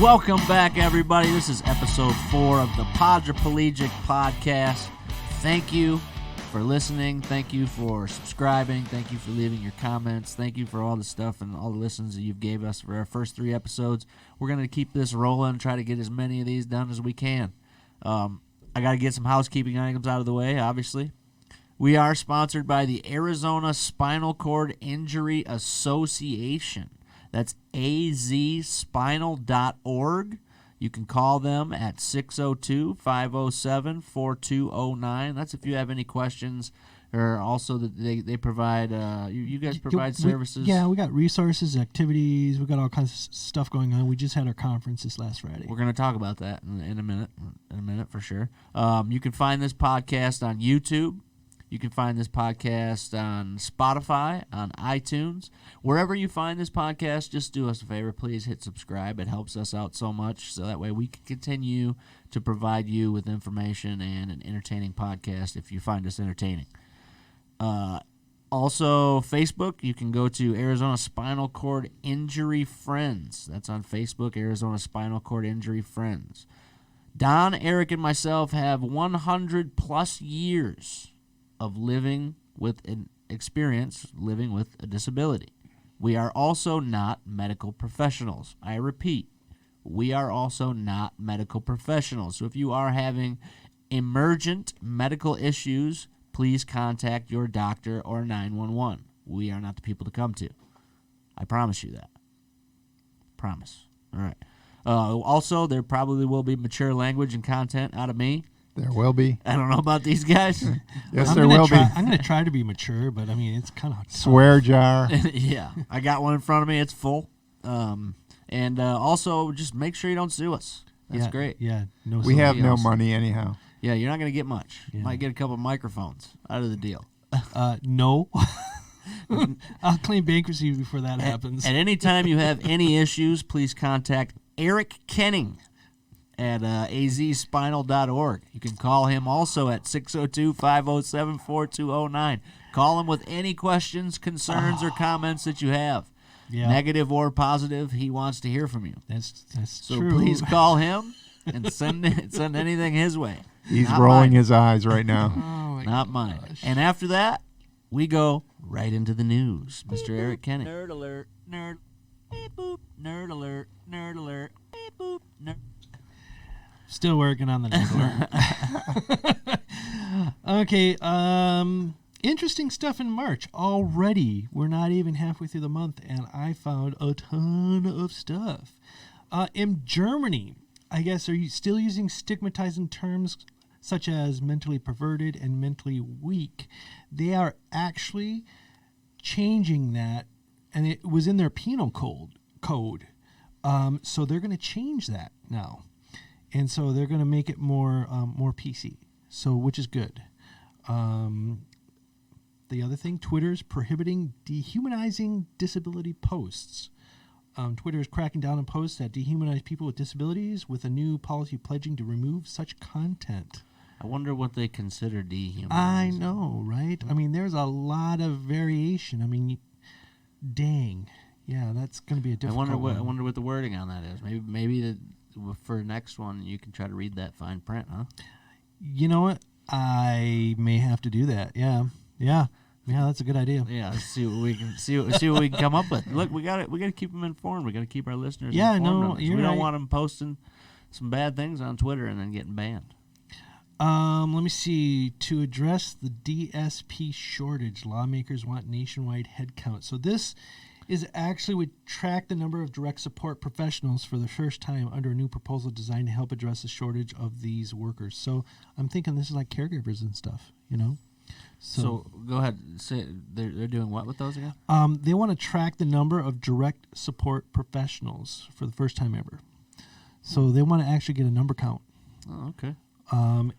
Welcome back, everybody. This is episode 4 of the Podriplegics podcast. Thank you for listening. Thank you for subscribing. Thank you for leaving your comments. Thank you for all the stuff and all the listens that you've gave us for our first 3 episodes. We're going to keep this rolling, try to get as many of these done as we can. I got to get some housekeeping items out of the way, obviously. We are sponsored by the Arizona Spinal Cord Injury Association. That's azspinal.org. You can call them at 602-507-4209. That's if you have any questions, or also that they provide, you guys provide services. Yeah, we got resources, activities. We got all kinds of stuff going on. We just had our conference this last Friday. We're going to talk about that in a minute for sure. You can find this podcast on YouTube. You can find this podcast on Spotify, on iTunes. Wherever you find this podcast, just do us a favor. Please hit subscribe. It helps us out so much, so that way we can continue to provide you with information and an entertaining podcast if you find us entertaining. Also, Facebook, you can go to Arizona Spinal Cord Injury Friends. That's on Facebook, Arizona Spinal Cord Injury Friends. Don, Eric, and myself have 100-plus years of living with an experience living with a disability. We are also not medical professionals. I repeat, we are also not medical professionals. So if you are having emergent medical issues, please contact your doctor or 911. We are not the people to come to. I promise you that. Promise. All right. Also, there probably will be mature language and content out of me. There will be. I don't know about these guys. Yes, there will be. I'm going to try to be mature, but I mean, it's kind of swear jar. Yeah, I got one in front of me. It's full. And also, just make sure you don't sue us. That's great. Yeah, no. We have no money anyhow. Yeah, you're not going to get much. Yeah. You might get a couple of microphones out of the deal. No. I'll claim bankruptcy before that happens. At any time you have any issues, please contact Eric Kenning at azspinal.org. You can call him also at 602-507-4209. Call him with any questions, concerns, or comments that you have. Yeah. Negative or positive, he wants to hear from you. That's so true. So please call him and send anything his way. He's rolling his eyes right now. Not mine. And after that, we go right into the news. Mr. Eric Kenning. Nerd alert, nerd. Beep boop, nerd alert, beep boop, nerd. Still working on the nerd. Okay, interesting stuff in March. Already, we're not even halfway through the month, and I found a ton of stuff. In Germany, I guess, are you still using stigmatizing terms such as mentally perverted and mentally weak? They are actually changing that, and it was in their penal code. So they're going to change that now. And so they're going to make it more PC, so which is good. The other thing, Twitter is prohibiting dehumanizing disability posts. Twitter is cracking down on posts that dehumanize people with disabilities with a new policy pledging to remove such content. I wonder what they consider dehumanizing. I know, right? I mean, there's a lot of variation. I mean, dang. Yeah, that's going to be a difficult one. I wonder what the wording on that is. Maybe for next one, you can try to read that fine print, huh? You know what? I may have to do that. Yeah, that's a good idea. Yeah, let's see what we can see what we can come up with. Look, we got to keep them informed. We got to keep our listeners informed. We don't want them posting some bad things on Twitter and then getting banned. Let me see. To address the DSP shortage, lawmakers want nationwide headcount. So this is actually would track the number of direct support professionals for the first time under a new proposal designed to help address the shortage of these workers. So I'm thinking this is like caregivers and stuff, you know? So go ahead. Say they're doing what with those again? They want to track the number of direct support professionals for the first time ever. So they want to actually get a number count. Oh, okay.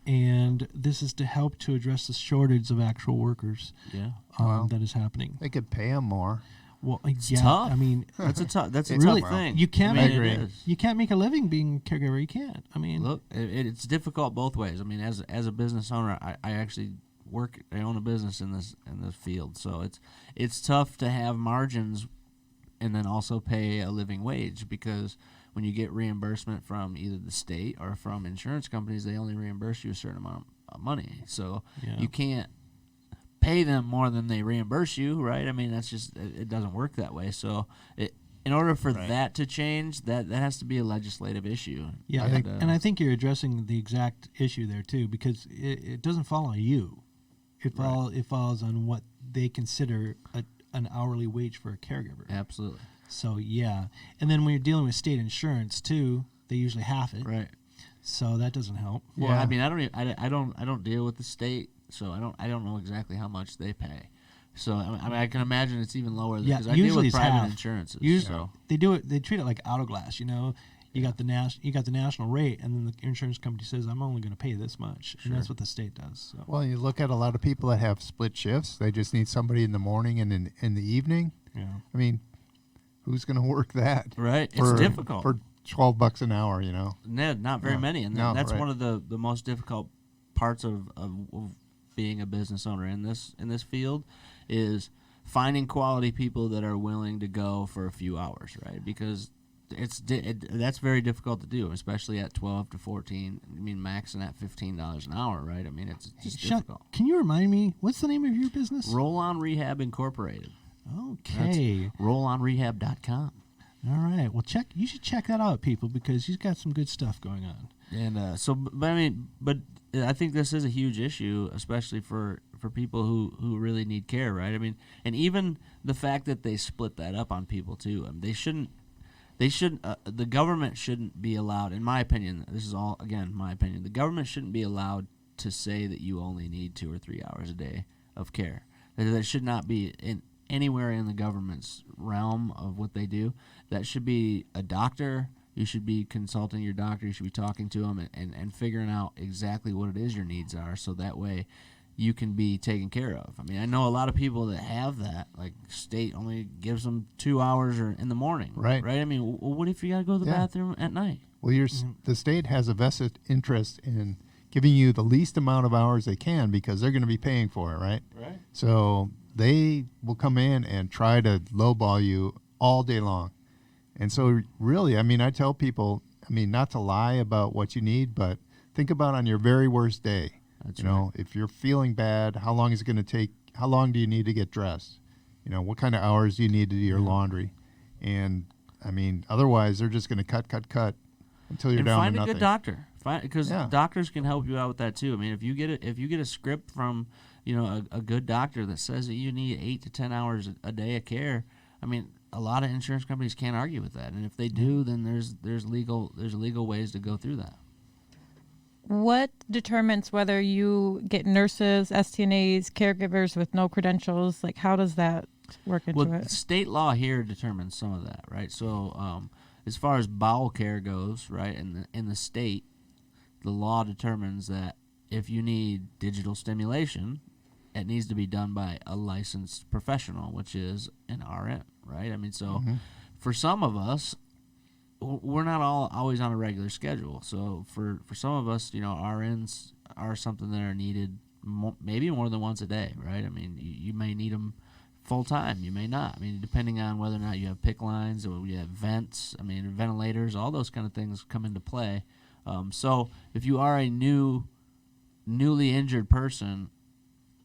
And this is to help to address the shortage of actual workers. Yeah. That is happening. They could pay them more. Well, it's yeah, tough. I mean, that's a tough thing. You can't. You can't make a living being a caregiver. You can't. I mean, look, it's difficult both ways. I mean, as a business owner, I actually work. I own a business in this field, so it's tough to have margins and then also pay a living wage, because when you get reimbursement from either the state or from insurance companies, they only reimburse you a certain amount of money. So you can't pay them more than they reimburse you, right? I mean, that's just, it doesn't work that way. So in order for that to change, that has to be a legislative issue. Yeah, I think you're addressing the exact issue there too, because it doesn't fall on you. It falls on what they consider an hourly wage for a caregiver. Absolutely. So yeah, and then when you're dealing with state insurance too, they usually half it. Right. So that doesn't help. Well, I mean, I don't deal with the state, so I don't know exactly how much they pay. So I mean, I can imagine it's even lower because I deal with private insurances. Usually, they treat it like auto glass. You know, you got the national rate, and then the insurance company says, "I'm only going to pay this much," and that's what the state does. So. Well, you look at a lot of people that have split shifts. They just need somebody in the morning and in the evening. Yeah. I mean, who's going to work that? Right. It's difficult for $12 an hour. You know. Not very many, and that's one of the most difficult parts of being a business owner in this field is finding quality people that are willing to go for a few hours, right? Because that's very difficult to do, especially at 12 to 14. I mean, maxing at $15 an hour, right? I mean, it's just difficult. Can you remind me, what's the name of your business? Roll On Rehab Incorporated. Okay. That's rollonrehab.com. All right. Well, you should check that out, people, because he's got some good stuff going on. And but I think this is a huge issue, especially for people who really need care, right? I mean, and even the fact that they split that up on people too. I mean, the government shouldn't be allowed, in my opinion, this is all, again, my opinion, the government shouldn't be allowed to say that you only need 2 or 3 hours a day of care. That should not be anywhere in the government's realm of what they do. That should be a doctor. You should be consulting your doctor. You should be talking to them and figuring out exactly what it is your needs are, so that way you can be taken care of. I mean, I know a lot of people that have that, like state only gives them 2 hours or in the morning. Right. I mean, well, what if you got to go to the bathroom at night? Well, the state has a vested interest in giving you the least amount of hours they can because they're going to be paying for it, right? Right. So they will come in and try to lowball you all day long. And so really, I mean, I tell people, I mean, not to lie about what you need, but think about on your very worst day. That's you know, if you're feeling bad, how long is it going to take? How long do you need to get dressed? You know, what kind of hours do you need to do your laundry? And, I mean, otherwise they're just going to cut until you're down to nothing. Find a good doctor. Because doctors can help you out with that too. I mean, if you get a script from, you know, a good doctor that says that you need 8 to 10 hours a day of care, I mean, a lot of insurance companies can't argue with that. And if they do, then there's legal ways to go through that. What determines whether you get nurses, STNAs, caregivers with no credentials? Like, how does that work into it? State law here determines some of that, right? So, as far as bowel care goes, right, in the state, the law determines that if you need digital stimulation, it needs to be done by a licensed professional, which is an RN, right? I mean, so for some of us, we're not always on a regular schedule. So for some of us, you know, RNs are something that are needed maybe more than once a day, right? I mean, you may need them full time. You may not. I mean, depending on whether or not you have PICC lines or you have vents, I mean, ventilators, all those kind of things come into play. So if you are a newly injured person,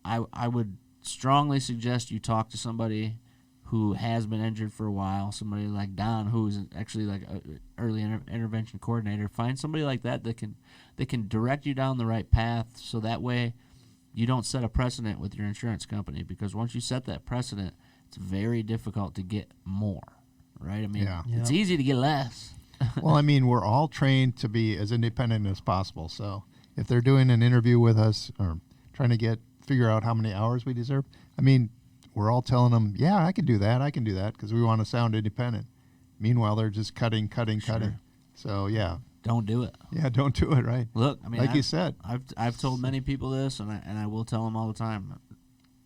I would strongly suggest you talk to somebody who has been injured for a while, somebody like Don, who is actually like an early intervention coordinator. Find somebody like that can direct you down the right path, so that way you don't set a precedent with your insurance company, because once you set that precedent, it's very difficult to get more, right? I mean, it's easy to get less. Well, I mean, we're all trained to be as independent as possible. So if they're doing an interview with us or trying to figure out how many hours we deserve, I mean, we're all telling them, yeah, I can do that, because we want to sound independent. Meanwhile, they're just cutting. So, yeah. Don't do it. Yeah, don't do it, right? Look, I mean, you said. I've told many people this, and I will tell them all the time.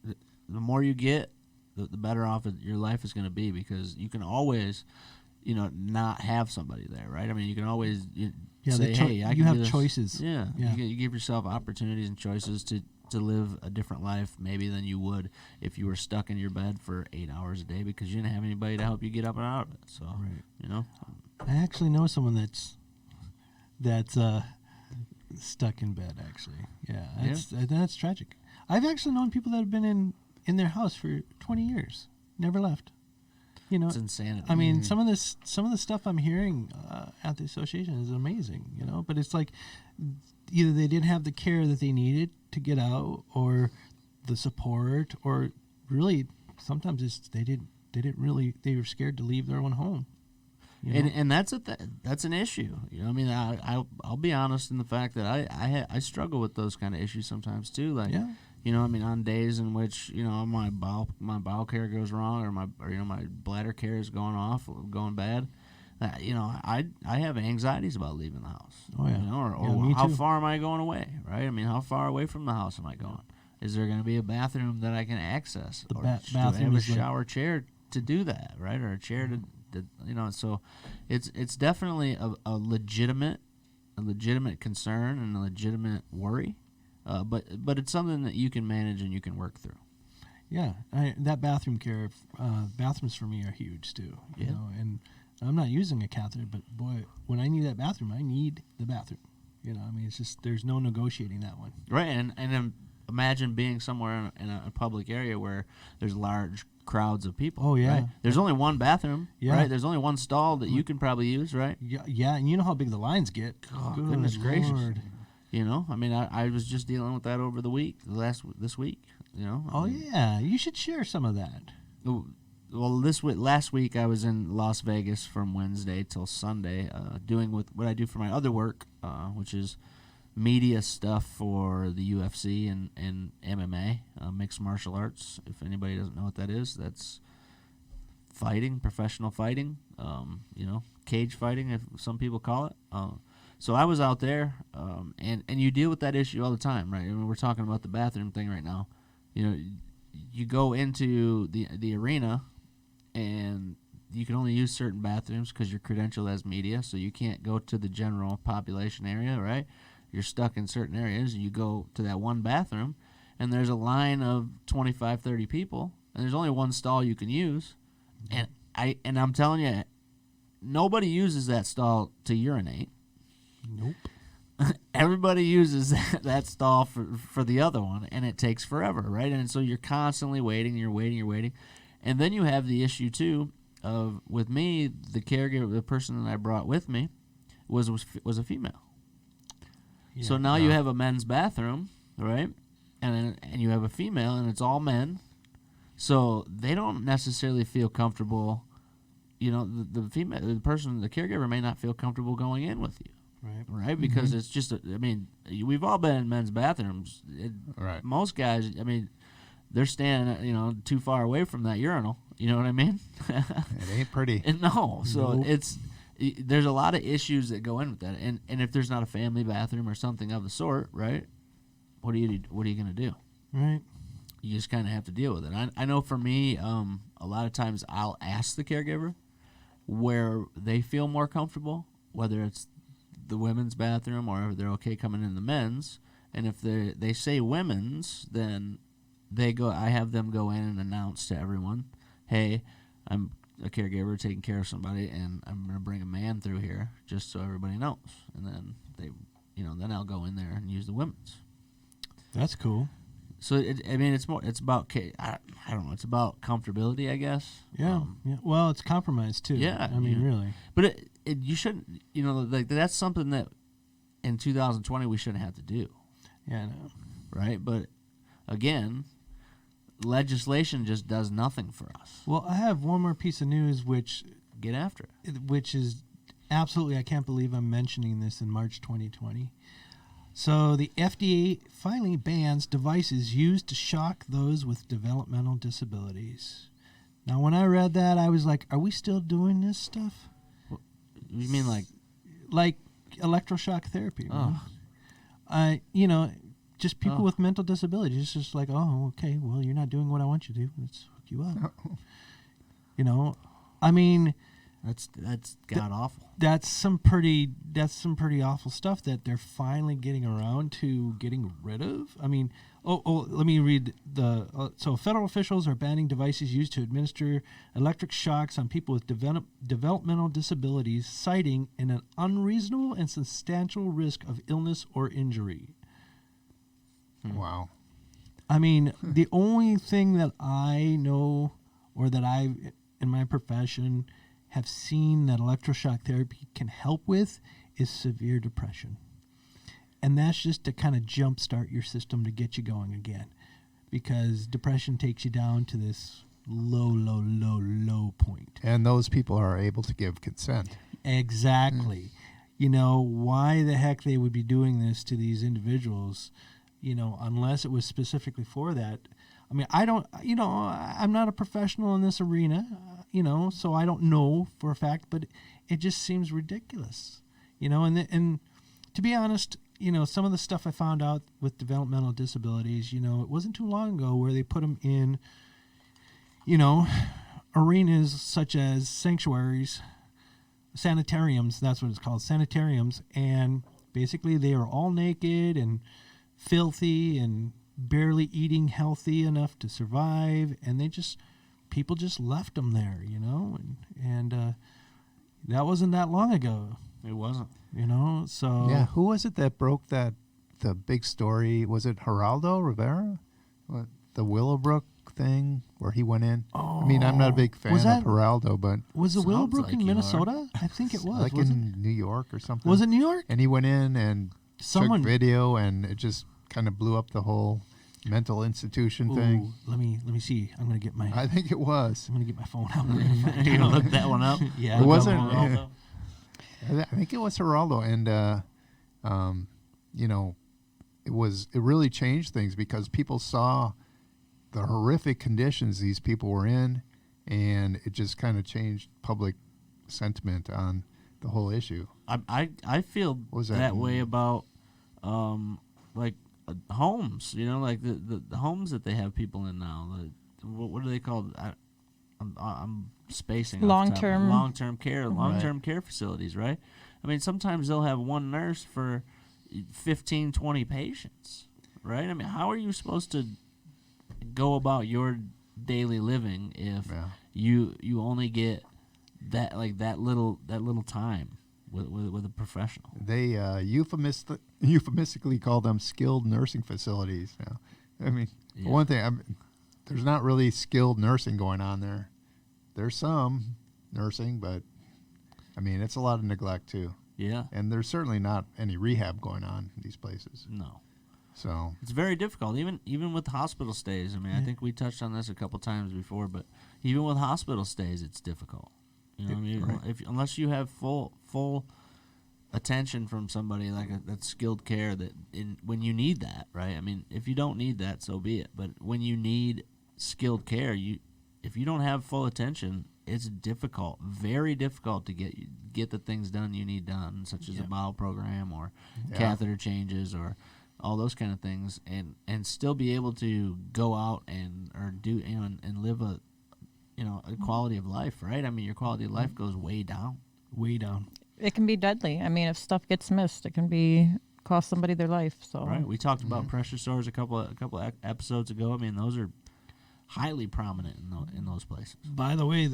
The more you get, the better off your life is going to be, because you can always, you know, not have somebody there, right? I mean, you can always say, hey, I can you do have this. Choices. Yeah. You give yourself opportunities and choices to live a different life maybe than you would if you were stuck in your bed for 8 hours a day because you didn't have anybody to help you get up and out of it. So, you know. I actually know someone that's stuck in bed. Actually, yeah, that's tragic. I've actually known people that have been in their house for 20 years, never left. You know, It's insanity. I mean, some of the stuff I'm hearing at the association is amazing. You know, but it's like either they didn't have the care that they needed to get out, or the support, or really sometimes they were scared to leave their own home. You know? And that's an issue. You know, I mean, I'll be honest in the fact that I struggle with those kind of issues sometimes too. Like, Yeah. you know, I mean, on days in which, you know, my bowel care goes wrong, or you know, my bladder care is going bad. You know, I have anxieties about leaving the house. Oh yeah. You know, or Yeah, me how too. far am I going away? Right. I mean, how far away from the house am I going? Is there going to be a bathroom that I can access? The or bathroom do I have a is like- shower chair to do that, right? Or a chair to you know. So, it's definitely a legitimate concern and a legitimate worry, but it's something that you can manage and you can work through. Yeah, that bathroom care, bathrooms for me are huge too. You Yeah. know, and I'm not using a catheter, but boy, when I need that bathroom, I need the bathroom. You know, I mean, it's just there's no negotiating that one. Right, and imagine being somewhere in a public area where there's large crowds of people. Oh, yeah. right? There's only one bathroom. Yeah. Right. There's only one stall that you can probably use. Right. Yeah, and you know how big the lines get. Oh, Good goodness gracious. Lord. You know, I mean, I was just dealing with that over this week. You know. I Oh mean, yeah, you should share some of that. Well, last week I was in Las Vegas from Wednesday till Sunday, doing what I do for my other work, which is media stuff for the UFC and MMA, mixed martial arts. If anybody doesn't know what that is, that's fighting, professional fighting. You know, cage fighting, if some people call it. So I was out there, and you deal with that issue all the time, right? I mean, we're talking about the bathroom thing right now. You know, you go into the arena, and you can only use certain bathrooms because you're credentialed as media, so you can't go to the general population area, right? You're stuck in certain areas, and you go to that one bathroom, and there's a line of 25, 30 people, and there's only one stall you can use. And I'm telling you, nobody uses that stall to urinate. Nope. Everybody uses that stall for the other one, and it takes forever, right? And so you're constantly waiting, you're waiting. And then you have the issue, too, of, with me, the caregiver, the person that I brought with me, was a female. Yeah. So now you have a men's bathroom, right? And you have a female, and it's all men. So they don't necessarily feel comfortable. You know, the caregiver may not feel comfortable going in with you, right? Because it's just, I mean, we've all been in men's bathrooms. Right. Most guys, I mean, they're standing, you know, too far away from that urinal. You know what I mean? It ain't pretty. And no, so Nope. there's a lot of issues that go in with that, and if there's not a family bathroom or something of the sort, right? What are you gonna do? Right. You just kind of have to deal with it. I know for me, a lot of times I'll ask the caregiver where they feel more comfortable, whether it's the women's bathroom or if they're okay coming in the men's, and if they say women's, then I have them go in and announce to everyone, hey, I'm a caregiver taking care of somebody, and I'm going to bring a man through here just so everybody knows. And then then I'll go in there and use the women's. That's cool. So it's about I don't know, it's about comfortability, I guess. Yeah. Yeah. Well, it's compromise too. Yeah, I mean, yeah. really. But you shouldn't, like that's something that in 2020 we shouldn't have to do, Yeah, I know. right? But again, legislation just does nothing for us. Well, I have one more piece of news, which Get after it. is absolutely, I can't believe I'm mentioning this in March 2020. So the FDA finally bans devices used to shock those with developmental disabilities. Now, when I read that, I was like, are we still doing this stuff? You mean like Like electroshock therapy. Oh. Just people Oh. with mental disabilities. It's just like, oh, okay, well, you're not doing what I want you to do. Let's hook you up. I mean, That's god awful. That's some pretty awful stuff that they're finally getting around to getting rid of. I mean, let me read so federal officials are banning devices used to administer electric shocks on people with developmental disabilities, citing an unreasonable and substantial risk of illness or injury. Wow. I mean, the only thing that I know, or that I, in my profession, have seen that electroshock therapy can help with is severe depression. And that's just to kind of jumpstart your system to get you going again. Because depression takes you down to this low point. And those people are able to give consent. Exactly. You know, why the heck they would be doing this to these individuals, you know, unless it was specifically for that. I mean, I'm not a professional in this arena, you know, so I don't know for a fact, but it just seems ridiculous, you know, and to be honest, you know, some of the stuff I found out with developmental disabilities, you know, it wasn't too long ago where they put them in, you know, arenas such as sanctuaries, sanitariums, that's what it's called, sanitariums, and basically they are all naked and filthy and barely eating healthy enough to survive, and people just left them there, you know, and that wasn't that long ago. It wasn't. You know, so Yeah, who was it that broke the big story? Was it Geraldo Rivera? What, the Willowbrook thing where he went in? I mean, I'm not a big fan of Geraldo, but was the Sounds Willowbrook like in you Minnesota? I think it was. like was in New York or something. Was it New York? And he went in and Someone took video, and it just kind of blew up the whole mental institution Ooh, thing. let me see. I'm gonna get my I think it was. I'm gonna get my phone out. We're gonna find You out. gonna look that one up? Yeah, It wasn't. Geraldo? I think it was Geraldo, and you know, it really changed things because people saw the horrific conditions these people were in, and it just kind of changed public sentiment on the whole issue. I feel Was that, that- way about like homes, you know, like the homes that they have people in now. What are they called? I'm spacing. Long-term. Long-term care facilities, right? I mean, sometimes they'll have one nurse for 15, 20 patients, right? I mean, how are you supposed to go about your daily living if you only get that little time with a professional? They euphemistically call them skilled nursing facilities. Now, I mean, for one thing, there's not really skilled nursing going on there. There's some nursing, but I mean, it's a lot of neglect too. Yeah. And there's certainly not any rehab going on in these places. No. So It's very difficult, even with hospital stays. I mean, I think we touched on this a couple times before, but even with hospital stays, it's difficult. You know what I mean? Right. Unless you have full attention from somebody like that's skilled care when you need that, right? I mean, if you don't need that, so be it. But when you need skilled care, if you don't have full attention, it's difficult, very difficult to get the things done you need done, such as a bowel program or catheter changes or all those kind of things, and still be able to go out and live a quality of life, right? I mean, your quality of life goes way down. Way down. It can be deadly. I mean, if stuff gets missed, it can cost somebody their life. So Right. We talked about pressure sores a couple episodes ago. I mean, those are highly prominent in those places. By the way,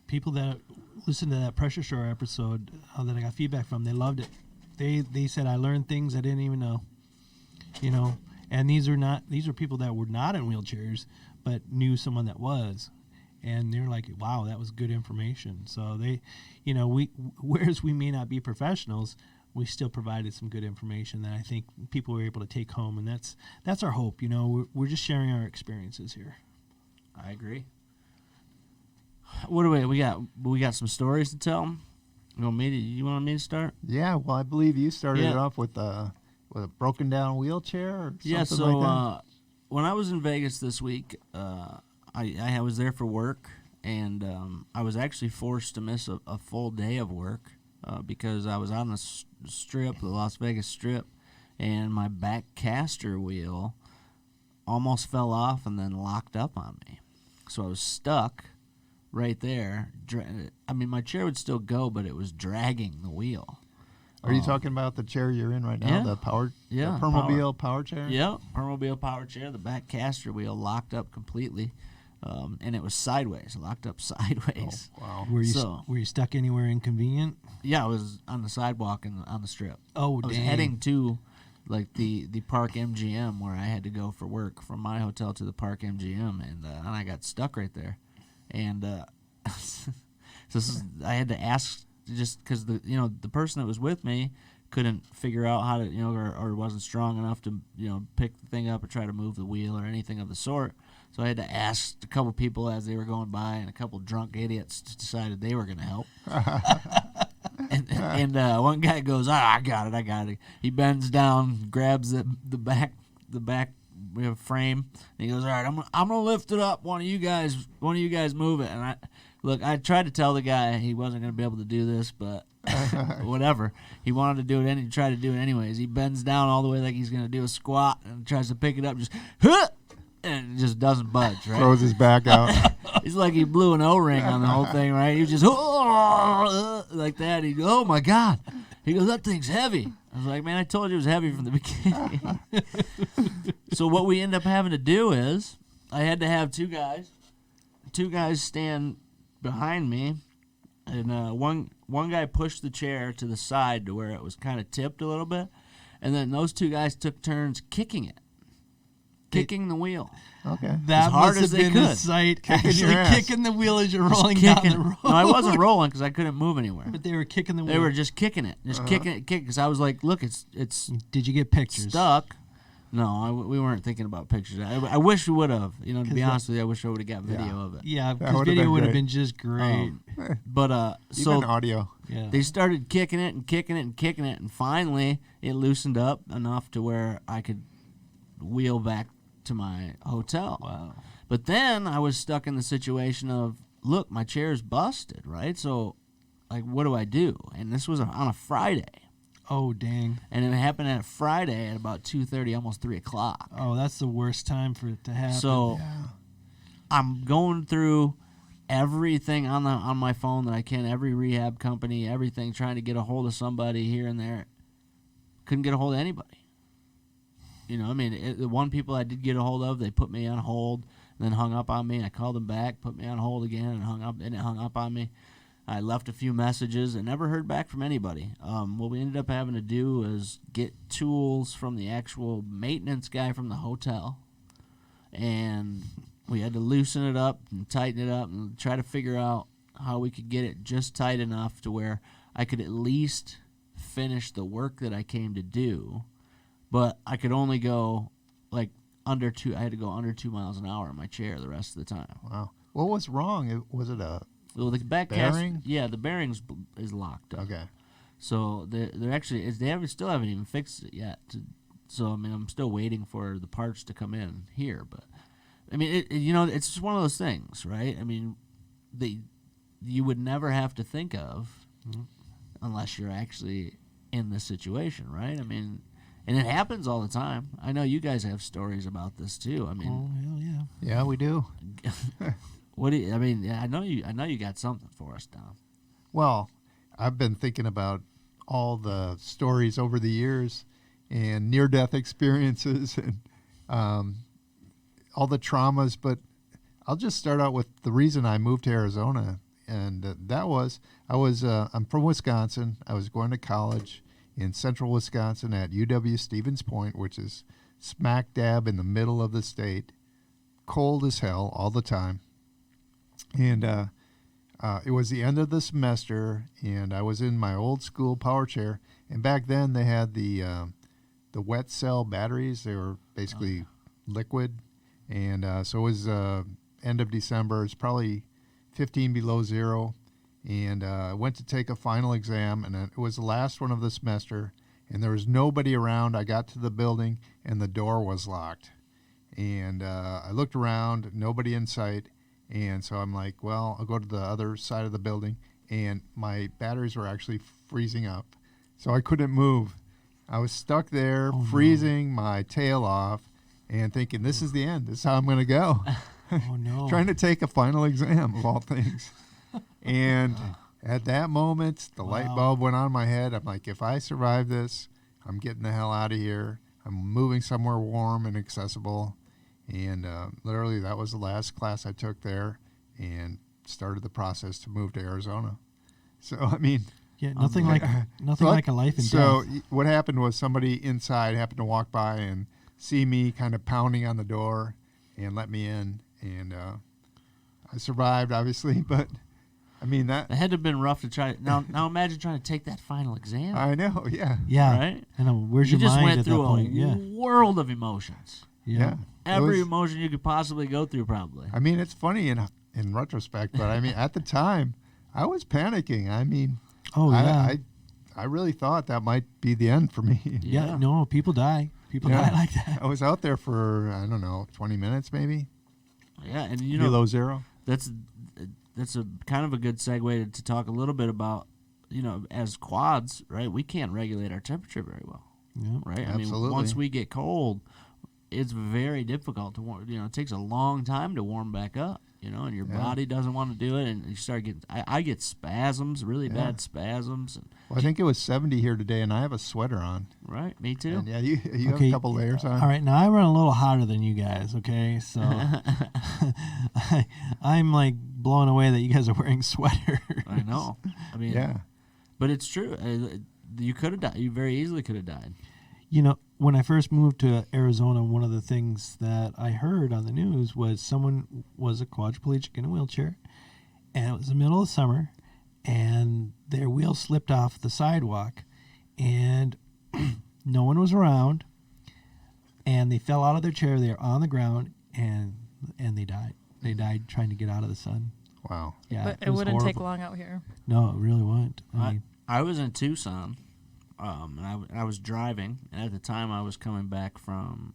people that listened to that pressure sore episode that I got feedback from, they loved it. They said I learned things I didn't even know. You know, and these are people that were not in wheelchairs but knew someone that was, and they're like, wow, that was good information. So they, you know, whereas we may not be professionals, we still provided some good information that I think people were able to take home, and that's our hope. You know, we're just sharing our experiences here. I agree. What do we got? We got some stories to tell. You want me to start? yeah, well, I believe you started Yeah. it off with a broken down wheelchair or something Yeah. So like that. when I was in Vegas this week, I was there for work, and I was actually forced to miss a full day of work because I was on the strip, the Las Vegas Strip, and my back caster wheel almost fell off and then locked up on me. So I was stuck right there. I mean, my chair would still go, but it was dragging the wheel. Are you talking about the chair you're in right now? Yeah. The power, Yeah, the Permobil power chair? Yep, Permobil power chair. The back caster wheel locked up completely, and it was sideways, locked up sideways. Oh, wow. Were you stuck anywhere inconvenient? Yeah, I was on the sidewalk and on the strip. Oh, I was dang. heading to like the Park MGM where I had to go for work from my hotel to the Park MGM, and I got stuck right there, and I had to ask just because the person that was with me couldn't figure out how to or wasn't strong enough to pick the thing up or try to move the wheel or anything of the sort. So I had to ask a couple people as they were going by, and a couple drunk idiots decided they were going to help. And one guy goes, I got it. He bends down, grabs the back frame, and he goes, all right, I'm gonna lift it up. One of you guys move it. And I tried to tell the guy he wasn't gonna be able to do this, but whatever. He wanted to do it, and he tried to do it anyways. He bends down all the way like he's gonna do a squat, and tries to pick it up, just and it just doesn't budge. Right? Throws his back out. It's like he blew an O-ring on the whole thing, right? He was just like that. He goes, oh my God. He goes, that thing's heavy. I was like, man, I told you it was heavy from the beginning. So what we end up having to do is I had to have two guys stand behind me, and one guy pushed the chair to the side to where it was kind of tipped a little bit, and then those two guys took turns kicking the wheel. Okay. That hard must as have they been the could. sight. Kicking Actually your ass. kicking the wheel as you're Just rolling down the kicking. road. No, I wasn't rolling because I couldn't move anywhere. But they were kicking the wheel. They were just kicking it, kicking because I was like, look, it's Did you get pictures? stuck. No, we weren't thinking about pictures. I wish we would have. To be 'Cause honest with you, I wish I would have got video of it. Yeah, That because would've video been would have great. been just great. But Even so audio. Yeah. they started kicking it and kicking it and kicking it, and finally it loosened up enough to where I could wheel back to my hotel. Wow. But then I was stuck in the situation of, look, my chair's busted, right? So, like, what do I do? And this was on a Friday. Oh, dang. And it happened on a Friday at about 2:30, almost 3 o'clock. Oh, that's the worst time for it to happen. So I'm going through everything on my phone that I can, every rehab company, everything, trying to get a hold of somebody here and there. Couldn't get a hold of anybody. The one people I did get a hold of, they put me on hold, and then hung up on me. I called them back, put me on hold again, and it hung up on me. I left a few messages and never heard back from anybody. What we ended up having to do is get tools from the actual maintenance guy from the hotel, and we had to loosen it up and tighten it up and try to figure out how we could get it just tight enough to where I could at least finish the work that I came to do, but I could only go like under 2. I had to go under 2 miles an hour in my chair the rest of the time. Wow. What was wrong? Was it a Well, the back bearing? the bearings is locked up. okay? So they're actually still haven't even fixed it yet. So I'm still waiting for the parts to come in here. But it's just one of those things, right? You would never have to think of unless you're actually in this situation, right? And it happens all the time. I know you guys have stories about this too. Oh, hell yeah. Yeah, we do. What do you? I know you got something for us, Don. Well, I've been thinking about all the stories over the years and near-death experiences and all the traumas, but I'll just start out with the reason I moved to Arizona, and I'm from Wisconsin. I was going to college in central Wisconsin at UW-Stevens Point, which is smack dab in the middle of the state, cold as hell all the time. And it was the end of the semester, and I was in my old school power chair. And back then they had the wet cell batteries. They were basically liquid. And so it was end of December. It's probably 15 below zero. And I went to take a final exam, and it was the last one of the semester. And there was nobody around. I got to the building, and the door was locked. And I looked around, nobody in sight. And so I'm like, well, I'll go to the other side of the building. And my batteries were actually freezing up. So I couldn't move. I was stuck there, freezing my tail off, and thinking, this is the end. This is how I'm going to go. Oh no. trying to take a final exam of all things. And at that moment, the light bulb went on in my head. I'm like, if I survive this, I'm getting the hell out of here. I'm moving somewhere warm and accessible. And literally, that was the last class I took there, and started the process to move to Arizona. So, I mean, Yeah, nothing like a life in so death. what happened was somebody inside happened to walk by and see me kind of pounding on the door and let me in. And I survived, obviously, but I mean that. It had to have been rough to try. Now imagine trying to take that final exam. I know, yeah. Yeah. Right? I know. Where's You your just mind went at that through point? a Yeah. world of emotions. Yeah. Every was- emotion you could possibly go through, probably. I mean, it's funny in retrospect, but I mean, at the time, I was panicking. I mean, Oh yeah. I really thought that might be the end for me. Yeah. No, people die. People Yeah. die like that. I was out there for, I don't know, 20 minutes maybe. Yeah, and you know Below zero. that's a kind of a good segue to talk a little bit about, as quads, right? We can't regulate our temperature very well, Yeah. right? I Absolutely. mean, once we get cold, it's very difficult to warm. It takes a long time to warm back up, and your Yeah. body doesn't want to do it, and you start getting. I get spasms, really Yeah. bad spasms, Well, I think it was 70 here today, and I have a sweater on. right? Me too. And yeah, you have Okay. a couple layers on. All right, now I run a little hotter than you guys, okay? So I'm like blown away that you guys are wearing sweaters. I know. I mean, Yeah. but it's true. You could have died. You very easily could have died. When I first moved to Arizona, one of the things that I heard on the news was someone was a quadriplegic in a wheelchair, and it was the middle of summer, and their wheel slipped off the sidewalk, and no one was around, and they fell out of their chair. They were on the ground, and they died. They died trying to get out of the sun. Wow. Yeah, But it was wouldn't take horrible. long out here. No, it really wouldn't. I mean, I was in Tucson, and I was driving, and at the time I was coming back from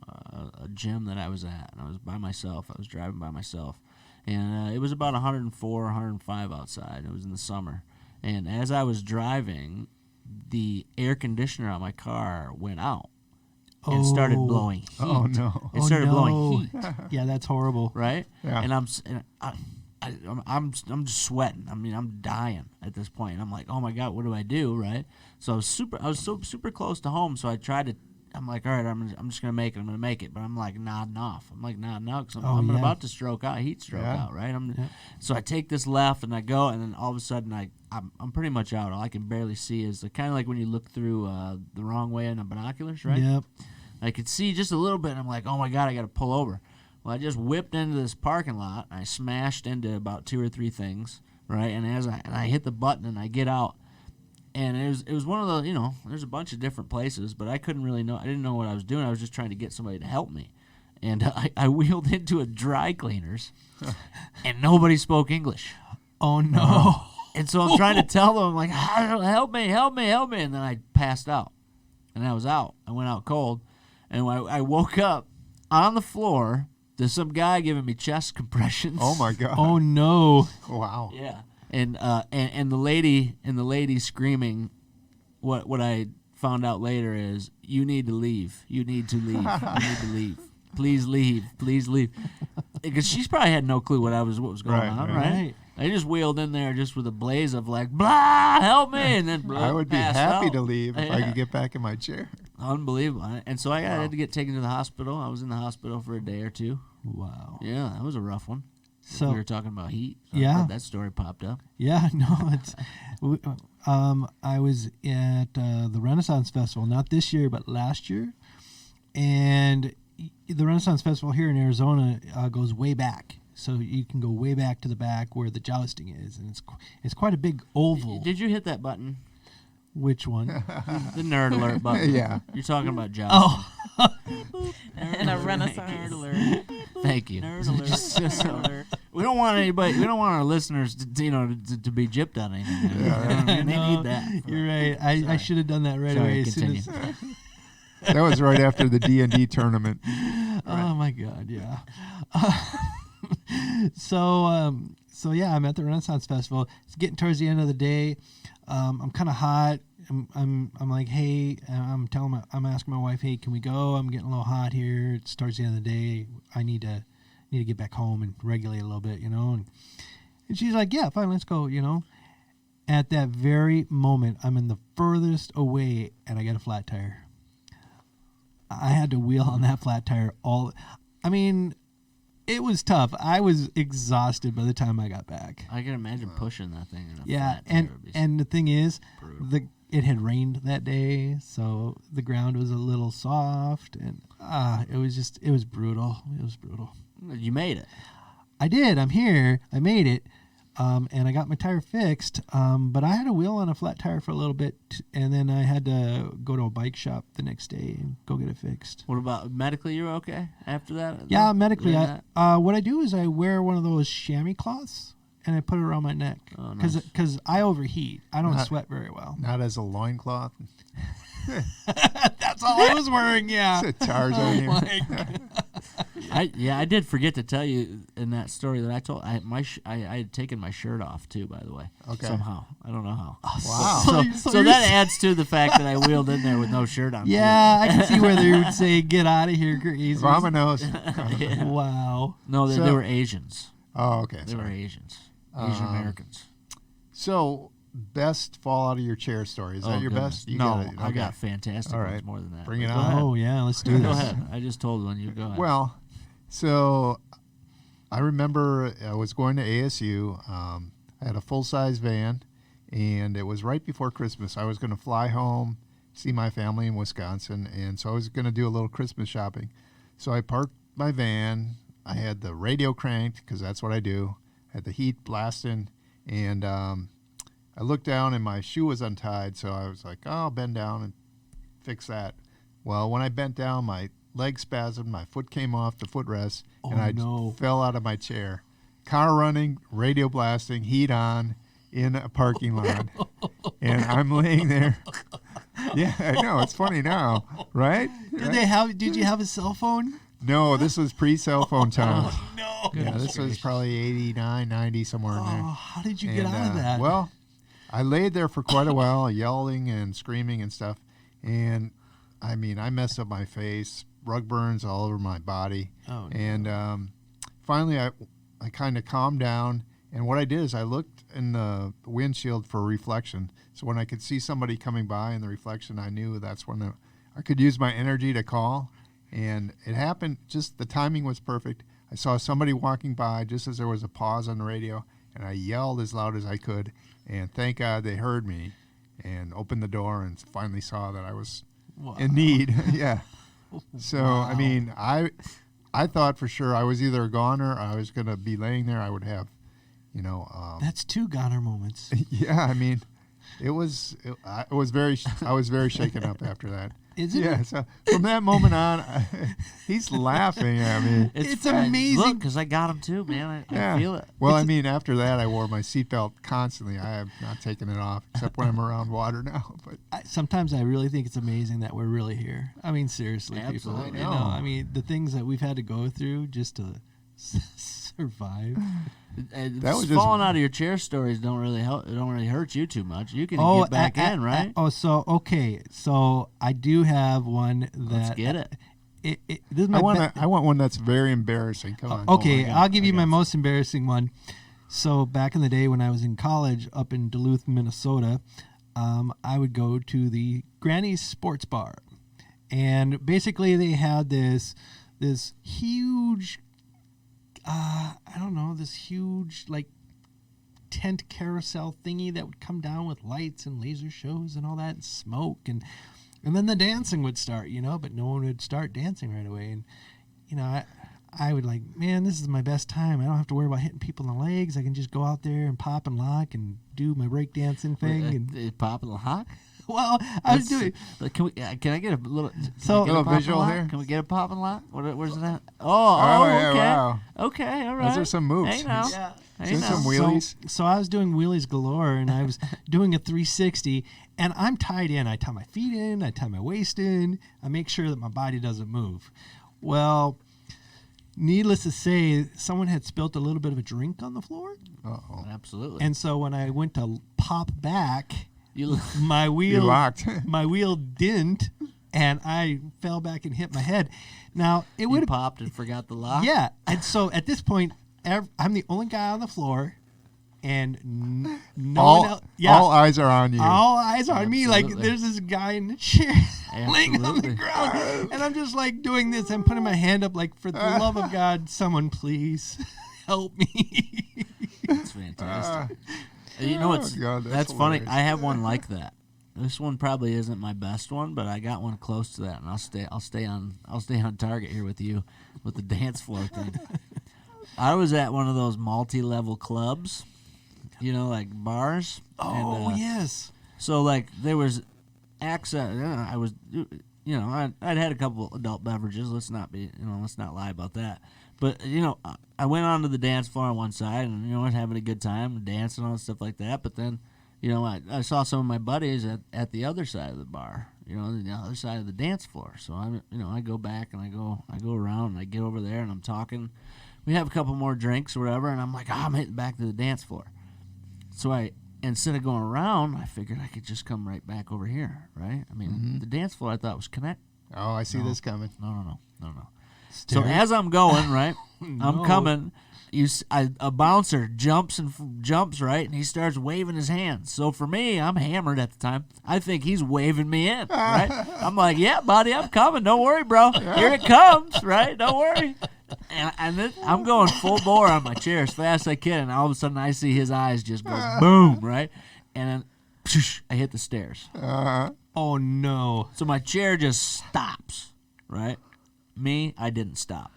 a gym that I was at, and I was by myself. I was driving by myself, and it was about 104, 105 outside. It was in the summer, and as I was driving, the air conditioner on my car went out and started blowing heat. Oh, no. It started blowing heat, Yeah, that's horrible. right? Yeah. And I'm just sweating. I mean, I'm dying at this point. I'm like, oh my God, what do I do, right? So I was so super close to home. So I tried to. I'm like, all right, I'm just gonna make it. I'm gonna make it. But I'm like nodding off. I'm like nodding out because I'm yeah. about to stroke out, heat stroke Yeah. out, right? So I take this left and I go, and then all of a sudden I'm pretty much out. All I can barely see is kind of like when you look through the wrong way in the binoculars, right? Yep. I could see just a little bit, and I'm like, oh my God, I got to pull over. Well, I just whipped into this parking lot, and I smashed into about 2 or 3 things, right? And I hit the button, and I get out, and it was one of the, there's a bunch of different places, but I couldn't really know. I didn't know what I was doing. I was just trying to get somebody to help me. And I wheeled into a dry cleaners, and nobody spoke English. Oh no. And so I'm trying to tell them, I'm like, help me. And then I passed out. And I was out. I went out cold. And when I woke up on the floor, there's some guy giving me chest compressions. Oh, my God. Oh no. Wow. Yeah. And the lady screaming, what I found out later is, you need to leave. You need to leave. You need to leave. Please leave. Please leave. Because she's probably had no clue what was going Right, on, right. right? I just wheeled in there just with a blaze of like, blah, help me, and then blah, I would be passed happy out. to leave if I Yeah. could get back in my chair. Unbelievable. And so I Wow. had to get taken to the hospital. I was in the hospital for a day or two. Wow. Yeah, that was a rough one. So We were talking about heat. So Yeah. that story popped up. yeah, no, it's. I was at the Renaissance Festival, not this year, but last year, and the Renaissance Festival here in Arizona goes way back. So you can go way back to the back where the jousting is, and it's quite a big oval. Did you hit that button? Which one? The nerd alert button. Yeah. You're talking about jousting. Oh, And a renaissance. Nerd alert. Thank you. Nerd alert. Nerd alert. We don't want our listeners to be gypped on anything. They no, need that. you're right. I Sorry. should have done that right Sorry, away. As soon continue. as, That was right after the D&D tournament. Oh my God, yeah. So yeah, I'm at the Renaissance Festival. It's getting towards the end of the day. I'm kind of hot. I'm like, hey, I'm asking my wife, hey, can we go? I'm getting a little hot here. It's towards the end of the day. I need to need to get back home and regulate a little bit, you know. And she's like, yeah, fine, let's go, you know. At that very moment, I'm in the furthest away, and I got a flat tire. I had to wheel on that flat tire I mean, it was tough. I was exhausted by the time I got back. I can imagine pushing that thing in a Yeah, flat tire would be and the thing is, brutal. it had rained that day, so the ground was a little soft, and it was brutal. It was brutal. You made it. I did. I'm here. I made it. And I got my tire fixed, but I had to wheel on a flat tire for a little bit, and then I had to go to a bike shop the next day and go get it fixed. What about medically? You were okay after that? Yeah, medically. Doing that? What I do is I wear one of those chamois cloths, and I put it around my neck Oh, nice. because I overheat. I don't sweat very well. Not as a loincloth. That's all I was wearing. Yeah. It's a Tarzan here. I did forget to tell you in that story that I told. I had taken my shirt off too, by the way. Okay. Somehow, I don't know how. Wow. So that adds to the fact that I wheeled in there with no shirt on. Yeah, I can see where they would say, "Get out of here, crazy." Vamonos. Yeah. Wow. No, they So- were Asians. Oh, okay. They were Sorry. Asians. Asian Americans. So, best fall out of your chair story. Is that your goodness. best? You No, got it. I Okay. got fantastic All ones right. more than that. Bring it Go on. ahead. Oh yeah, let's do Go this. ahead. I just told one. You go ahead. Well, so I remember I was going to ASU. I had a full-size van, and it was right before Christmas. I was going to fly home, see my family in Wisconsin, and so I was going to do a little Christmas shopping. So I parked my van. I had the radio cranked because that's what I do. I had the heat blasting, and I looked down, and my shoe was untied, so I was like, oh, I'll bend down and fix that. Well, when I bent down, my leg spasmed, my foot came off the footrest, and I fell out of my chair. Car running, radio blasting, heat on, in a parking lot. And I'm laying there. Yeah, I know. It's funny now, right? Did you have a cell phone? No, this was pre-cell phone time. No. Yeah, this was probably 89, 90, somewhere in there. Oh, how did you get out of And, that? Well, I laid there for quite a while, yelling and screaming and stuff. And, I mean, I messed up my face, rug burns all over my body. Oh, no. And finally, I kind of calmed down. And what I did is I looked in the windshield for reflection. So when I could see somebody coming by in the reflection, I knew that's when I could use my energy to call. And it happened, just the timing was perfect. I saw somebody walking by just as there was a pause on the radio, and I yelled as loud as I could. And thank God they heard me and opened the door and finally saw that I was in need. Yeah. So, I mean, I thought for sure I was either a goner or I was going to be laying there. I would have, That's two goner moments. yeah, I mean, I was very shaken up after that. Is it? Yeah, so from that moment on, he's laughing at me. It's amazing. Look, because I got him too, man. I feel it. Well, I mean, after that, I wore my seatbelt constantly. I have not taken it off, except when I'm around water now. But Sometimes I really think it's amazing that we're really here. I mean, seriously, Absolutely. people. I mean, the things that we've had to go through just to survive. That was just- falling out of your chair stories don't really help. It don't really hurt you too much. You can get back in, right? So I do have one that. Let's get it. This is my I want one that's very embarrassing. Come on. Okay, God, I'll give you my most embarrassing one. So back in the day when I was in college up in Duluth, Minnesota, I would go to the Granny's Sports Bar, and basically they had this huge, this huge like tent carousel thingy that would come down with lights and laser shows and all that and smoke and then the dancing would start, but no one would start dancing right away. And I would like, man, this is my best time. I don't have to worry about hitting people in the legs. I can just go out there and pop and lock and do my break dancing thing. And Pop and lock. well, I was doing. Can I get a little? So- can I get Little pop and visual lock? here? Can we get a pop and lock? Where's it at? Oh, yeah, okay. wow. Okay, all right. Those are some moves. Hey now. Yeah. Hey Doing now. some wheelies. So I was doing wheelies galore, and I was doing a 360, and I'm tied in. I tie my feet in, I tie my waist in, I make sure that my body doesn't move. Well, needless to say, someone had spilt a little bit of a drink on the floor, Uh-oh. Absolutely. and so when I went to pop back, You my You wheel locked. my wheel didn't, and I fell back and hit my head. Now, it would You have popped and forgot the lock? Yeah, and so at this point, I'm the only guy on the floor, and no one else. Yeah, All eyes are on you. all eyes are on me. Like Absolutely. there's this guy in the chair laying on the Absolutely. ground, and I'm just like doing this. I'm putting my hand up, like, for the love of God, someone please help me. That's fantastic. You know what's God, that's that's funny. hilarious. I have one like that. This one probably isn't my best one, but I got one close to that, and I'll stay on target here with you with the dance floor thing. I was at one of those multi-level clubs, like bars. Oh, and, yes. So like there was access. I was, I'd had a couple adult beverages. Let's not lie about that. But I went onto the dance floor on one side, and I was having a good time, dancing and all that stuff like that. But then, I saw some of my buddies at the other side of the bar, the other side of the dance floor. So I go back and I go around and I get over there and I'm talking. We have a couple more drinks or whatever, and I'm like, I'm hitting back to the dance floor. So instead of going around, I figured I could just come right back over here, right? I mean, the dance floor I thought was connect. Oh, I see this coming. No. So Staring. as I'm going, right, I'm No. coming. A bouncer jumps right, and he starts waving his hands. So for me, I'm hammered at the time. I think he's waving me in, right? I'm like, yeah, buddy, I'm coming. Don't worry, bro. Here it comes, right? Don't worry. And then I'm going full bore on my chair as fast as I can, and all of a sudden I see his eyes just go boom, right? And then I hit the stairs. Oh, no. So my chair just stops, right? Me, I didn't stop.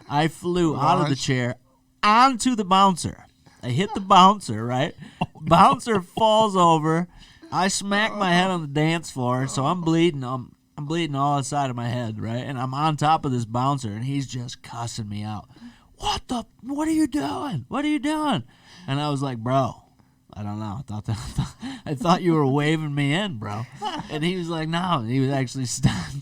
I flew out of the chair onto the bouncer. I hit the bouncer, right? Bouncer falls over. I smack my head on the dance floor, so I'm bleeding. I'm bleeding all inside of my head, right? And I'm on top of this bouncer, and he's just cussing me out. What are you doing? What are you doing? And I was like, bro, I don't know. I thought you were waving me in, bro. And he was like, no. He was actually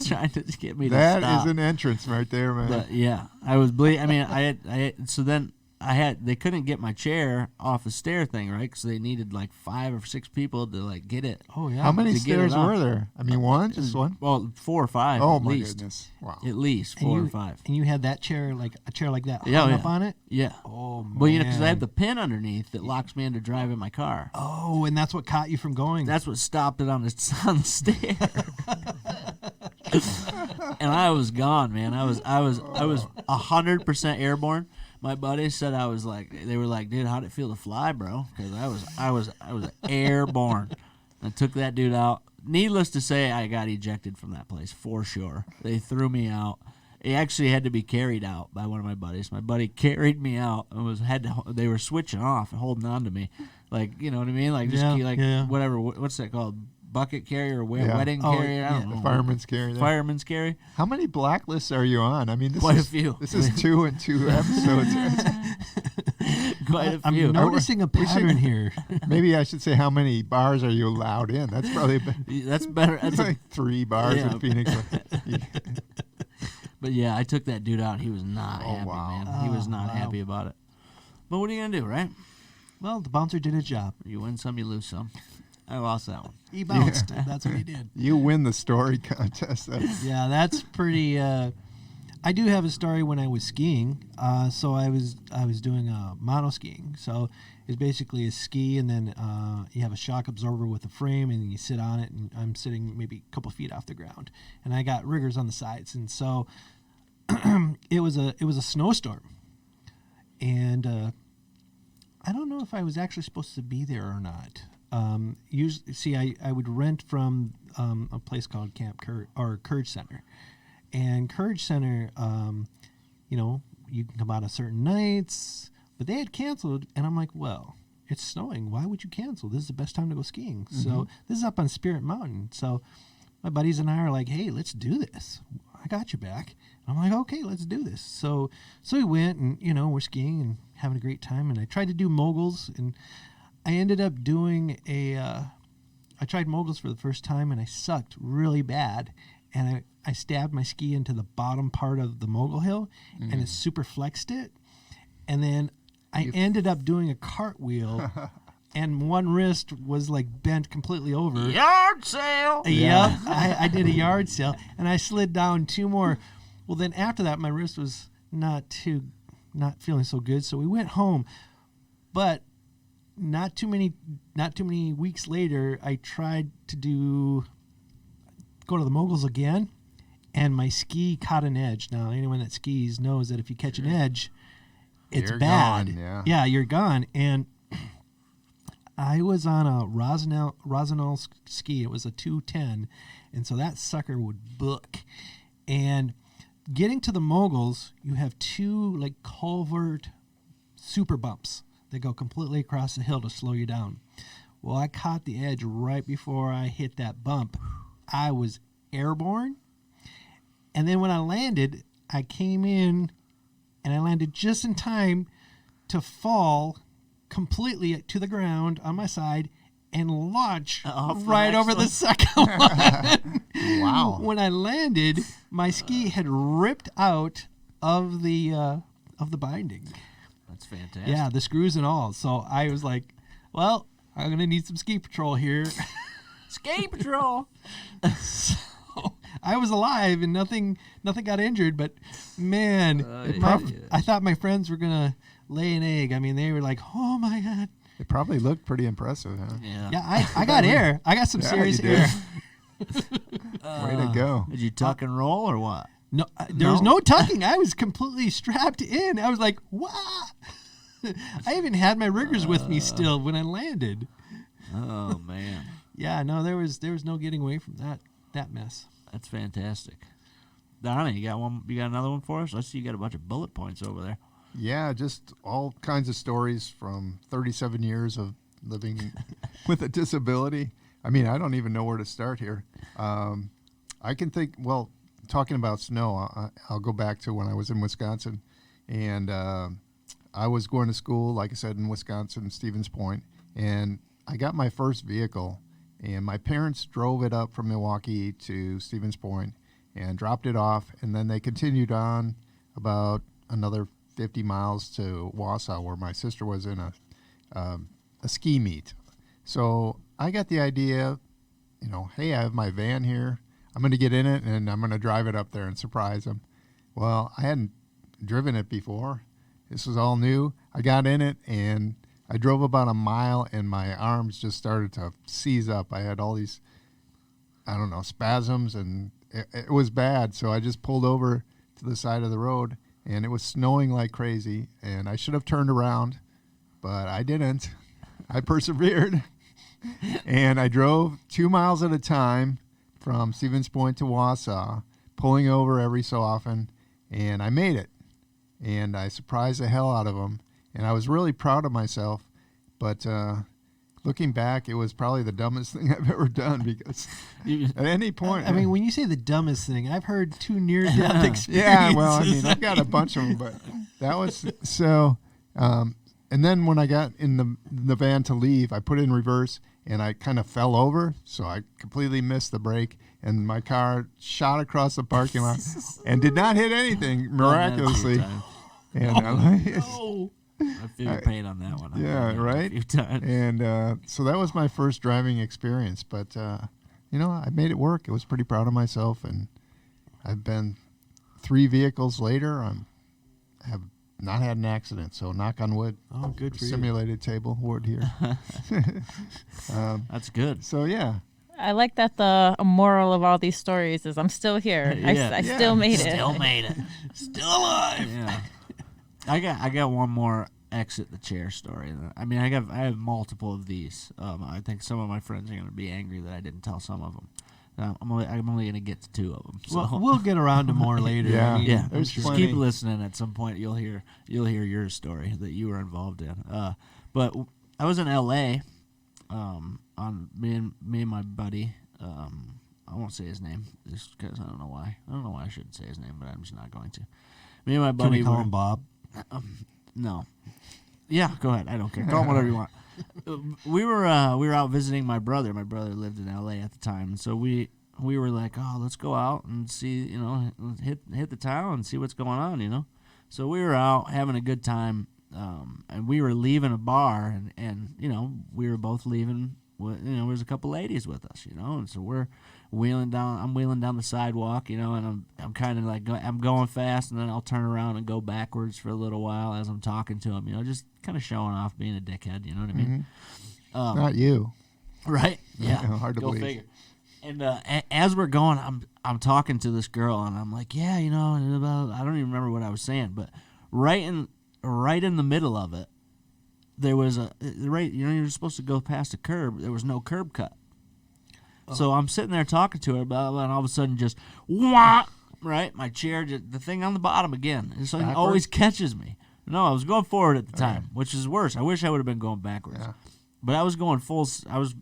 trying to get me to stop. That is an entrance right there, man. But yeah, I was bleeding. I mean, so then they couldn't get my chair off the stair thing, right? Because they needed like 5 or 6 people to like get it. Oh, yeah. How many to get stairs it off. were there? I mean, one? Just one? Well, 4 or 5 Oh, at my least. goodness. Wow. At least 4 or 5. And you had that chair, like a chair like that, Yeah, hung yeah. up on it? Yeah. Oh, man. Well, because I have the pin underneath that locks me into driving my car. Oh, and that's what caught you from going. That's what stopped it on the stair. And I was gone, man. I was 100% airborne. My buddies said they were like, dude, how'd it feel to fly, bro? Because I was airborne. I took that dude out. Needless to say, I got ejected from that place for sure. They threw me out. It actually had to be carried out by one of my buddies. My buddy carried me out and they were switching off and holding on to me, like, you know what I mean, like just Yeah. whatever. What's that called? Bucket carrier or Yeah. wedding Oh, carrier? I don't The know. fireman's carry there. Fireman's carry. How many blacklists are you on? I mean, Quite a few. This is 2 and 2 episodes. Quite a I'm few. noticing a pattern here. Maybe I should say, how many bars are you allowed in? That's probably That's better. That's like 3 bars Yeah. in Phoenix. But yeah, I took that dude out. He was not happy, wow. man. He was not wow. happy about it. But what are you gonna do, right? Well, the bouncer did his job. You win some, you lose some. I lost that one. He bounced. That's what he did. You win the story contest. Yeah, that's pretty. I do have a story when I was skiing. So I was doing mono skiing. So it's basically a ski, and then you have a shock absorber with a frame, and you sit on it. And I'm sitting maybe a couple feet off the ground, and I got riggers on the sides, and so it was a snowstorm, and I don't know if I was actually supposed to be there or not. Usually, I would rent from a place called Courage Center, and Courage Center, you can come out on certain nights, but they had canceled, and I'm like, well, it's snowing. Why would you cancel? This is the best time to go skiing. Mm-hmm. So this is up on Spirit Mountain. So my buddies and I are like, hey, let's do this. I got you back. And I'm like, okay, let's do this. So we went, and we're skiing and having a great time. And I tried to do moguls, and I ended up doing I tried moguls for the first time, and I sucked really bad. And I stabbed my ski into the bottom part of the mogul hill, and it super flexed it. And then I ended up doing a cartwheel and one wrist was like bent completely over. Yard sale. Yep, I did a yard sale, and I slid down 2 more. Well, then after that, my wrist was not feeling so good, so we went home. But not too many weeks later, I tried to go to the moguls again, and my ski caught an edge. Now, anyone that skis knows that if you catch an edge, it's You're bad. gone, yeah, you're gone. And I was on a Rosinal ski. It was a 210, and so that sucker would book. And getting to the moguls, you have 2 like culvert super bumps that go completely across the hill to slow you down. Well, I caught the edge right before I hit that bump. I was airborne. And then when I landed, I came in and I landed just in time to fall completely to the ground on my side and launch right over the second one. Wow. When I landed, my ski had ripped out of the binding. That's fantastic. Yeah, the screws and all. So I was like, well, I'm going to need some ski patrol here. Ski patrol. So I was alive and nothing got injured, but man, I thought my friends were going to lay an egg. I mean, they were like, oh my God. It probably looked pretty impressive, huh? Yeah, I got air. I got some serious you did. air. Way to go. Did you tuck and roll or what? No, there was no tucking. I was completely strapped in. I was like, "What?" I even had my riggers with me still when I landed. Oh man. Yeah, no, there was no getting away from that mess. That's fantastic. Donna, you got another one for us? I see you got a bunch of bullet points over there. Yeah, just all kinds of stories from 37 years of living with a disability. I mean, I don't even know where to start here. I can think, well, talking about snow, I'll go back to when I was in Wisconsin. And I was going to school, like I said, in Wisconsin, Stevens Point. And I got my first vehicle. And my parents drove it up from Milwaukee to Stevens Point and dropped it off. And then they continued on about another 50 miles to Wausau, where my sister was in a ski meet. So I got the idea, hey, I have my van here. I'm going to get in it, and I'm going to drive it up there and surprise them. Well, I hadn't driven it before. This was all new. I got in it, and I drove about a mile, and my arms just started to seize up. I had all these, spasms, and it was bad. So I just pulled over to the side of the road, and it was snowing like crazy, and I should have turned around, but I didn't. I persevered, and I drove 2 miles at a time from Stevens Point to Wausau, pulling over every so often, and I made it. And I surprised the hell out of them, and I was really proud of myself. But looking back, it was probably the dumbest thing I've ever done, because at any point... I mean, when you say the dumbest thing, I've heard 2 near-death experiences. Yeah, well, I mean, I've got a bunch of them, but that was... So, and then when I got in the van to leave, I put it in reverse, and I kind of fell over, so I completely missed the brake, and my car shot across the parking lot and did not hit anything, miraculously. And I feel your pain on that one. Yeah, right? A few times. And so that was my first driving experience, but, I made it work. I was pretty proud of myself, and I've been 3 vehicles later. I have not had an accident, so knock on wood. Oh, good for you. Simulated table wood here. That's good. So, yeah. I like that the moral of all these stories is I'm still here. I still made it. Still made it. Still alive. Yeah. I got one more exit the chair story. I mean, I have multiple of these. I think some of my friends are going to be angry that I didn't tell some of them. I'm only going to get to 2 of them. So. Well, we'll get around to more later. Yeah. I mean, Yeah, There's just plenty. keep listening. At some point, you'll hear your story that you were involved in. But I was in L.A. On me and my buddy. I won't say his name just because I don't know why. I don't know why I shouldn't say his name, but I'm just not going to. Me and my Can buddy we call were him Bob? no. Yeah, go ahead. I don't care. Call him whatever you want. We were out visiting my brother. My brother lived in L.A. at the time, and so we were like, oh, let's go out and see, hit the town and see what's going on, So we were out having a good time, and and we were leaving a bar, and we were both leaving. There was a couple ladies with us, and so we're wheeling down. I'm wheeling down the sidewalk, and I'm kind of like I'm going fast, and then I'll turn around and go backwards for a little while as I'm talking to them, just kind of showing off, being a dickhead. You know what I mean? Not you. Right? Yeah. Hard to Go believe. figure. And as we're going, I'm talking to this girl, and I'm like, yeah, I don't even remember what I was saying, but right in the middle of it, there was you're supposed to go past a curb. There was no curb cut. So I'm sitting there talking to her, blah, blah, and all of a sudden just, wah, right? My chair, the thing on the bottom again. So it always catches me. No, I was going forward at the time, which is worse. I wish I would have been going backwards. Yeah. But I was going I was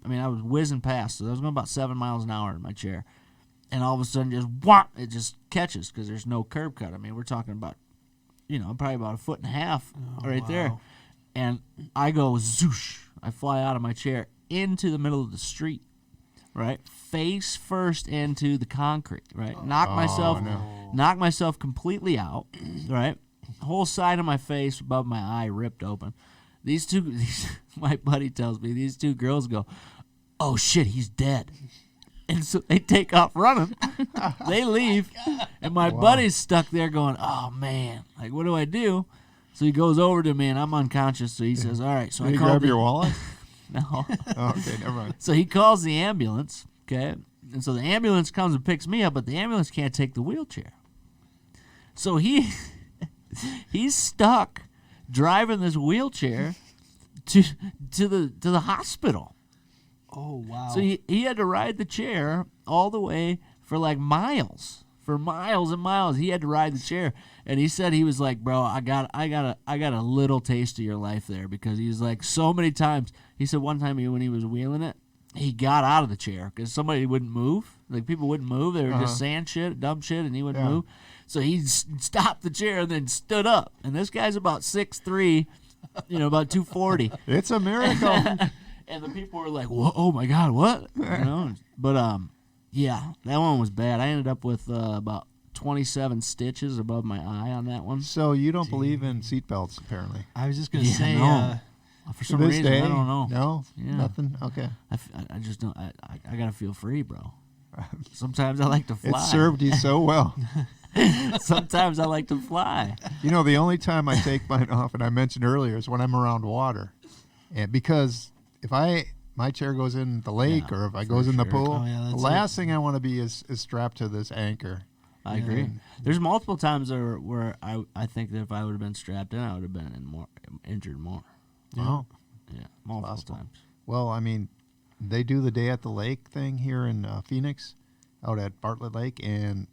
whizzing past. So I was going about 7 miles an hour in my chair. And all of a sudden, just whop, it just catches because there's no curb cut. I mean, we're talking about, probably about 1.5 feet right there. And I go zoosh. I fly out of my chair into the middle of the street, right? Face first into the concrete, right? Knock myself completely out, right? Whole side of my face above my eye ripped open. My buddy tells me, these two girls go, oh shit, he's dead. And so they take off running. They leave. And my buddy's stuck there going, oh man, like what do I do? So he goes over to me and I'm unconscious. So he says, all right. So Did I you called grab your wallet? No. Oh, okay, never mind. So he calls the ambulance, okay? And so the ambulance comes and picks me up, but the ambulance can't take the wheelchair. So he's stuck driving this wheelchair to the hospital. Oh, wow. So he had to ride the chair all the way for like miles. For miles and miles, he had to ride the chair. And he said, he was like, bro, I got a little taste of your life there, because he's like, so many times. He said one time when he was wheeling it, he got out of the chair because somebody wouldn't move. Like people wouldn't move. They were just saying shit, dumb shit, and he wouldn't move. So he stopped the chair and then stood up. And this guy's about 6'3", about 240. It's a miracle. And the people were like, "Whoa, oh my God, what?" But yeah, that one was bad. I ended up with about 27 stitches above my eye on that one. So you don't believe in seatbelts, apparently? I was just going to say, no. For some to this reason, day, I don't know. No, Yeah. nothing. Okay, I just don't. I gotta feel free, bro. Sometimes I like to fly. it served you so well. Sometimes I like to fly. The only time I take mine off, and I mentioned earlier, is when I'm around water, and because if my chair goes in the lake or if I goes in the pool, the last thing I want to be is strapped to this anchor. I agree. There's multiple times where I think that if I would have been strapped in, I would have been injured more. Wow. Yeah, multiple Possible. times. Well, I mean, they do the Day at the Lake thing here in Phoenix, out at Bartlett Lake, and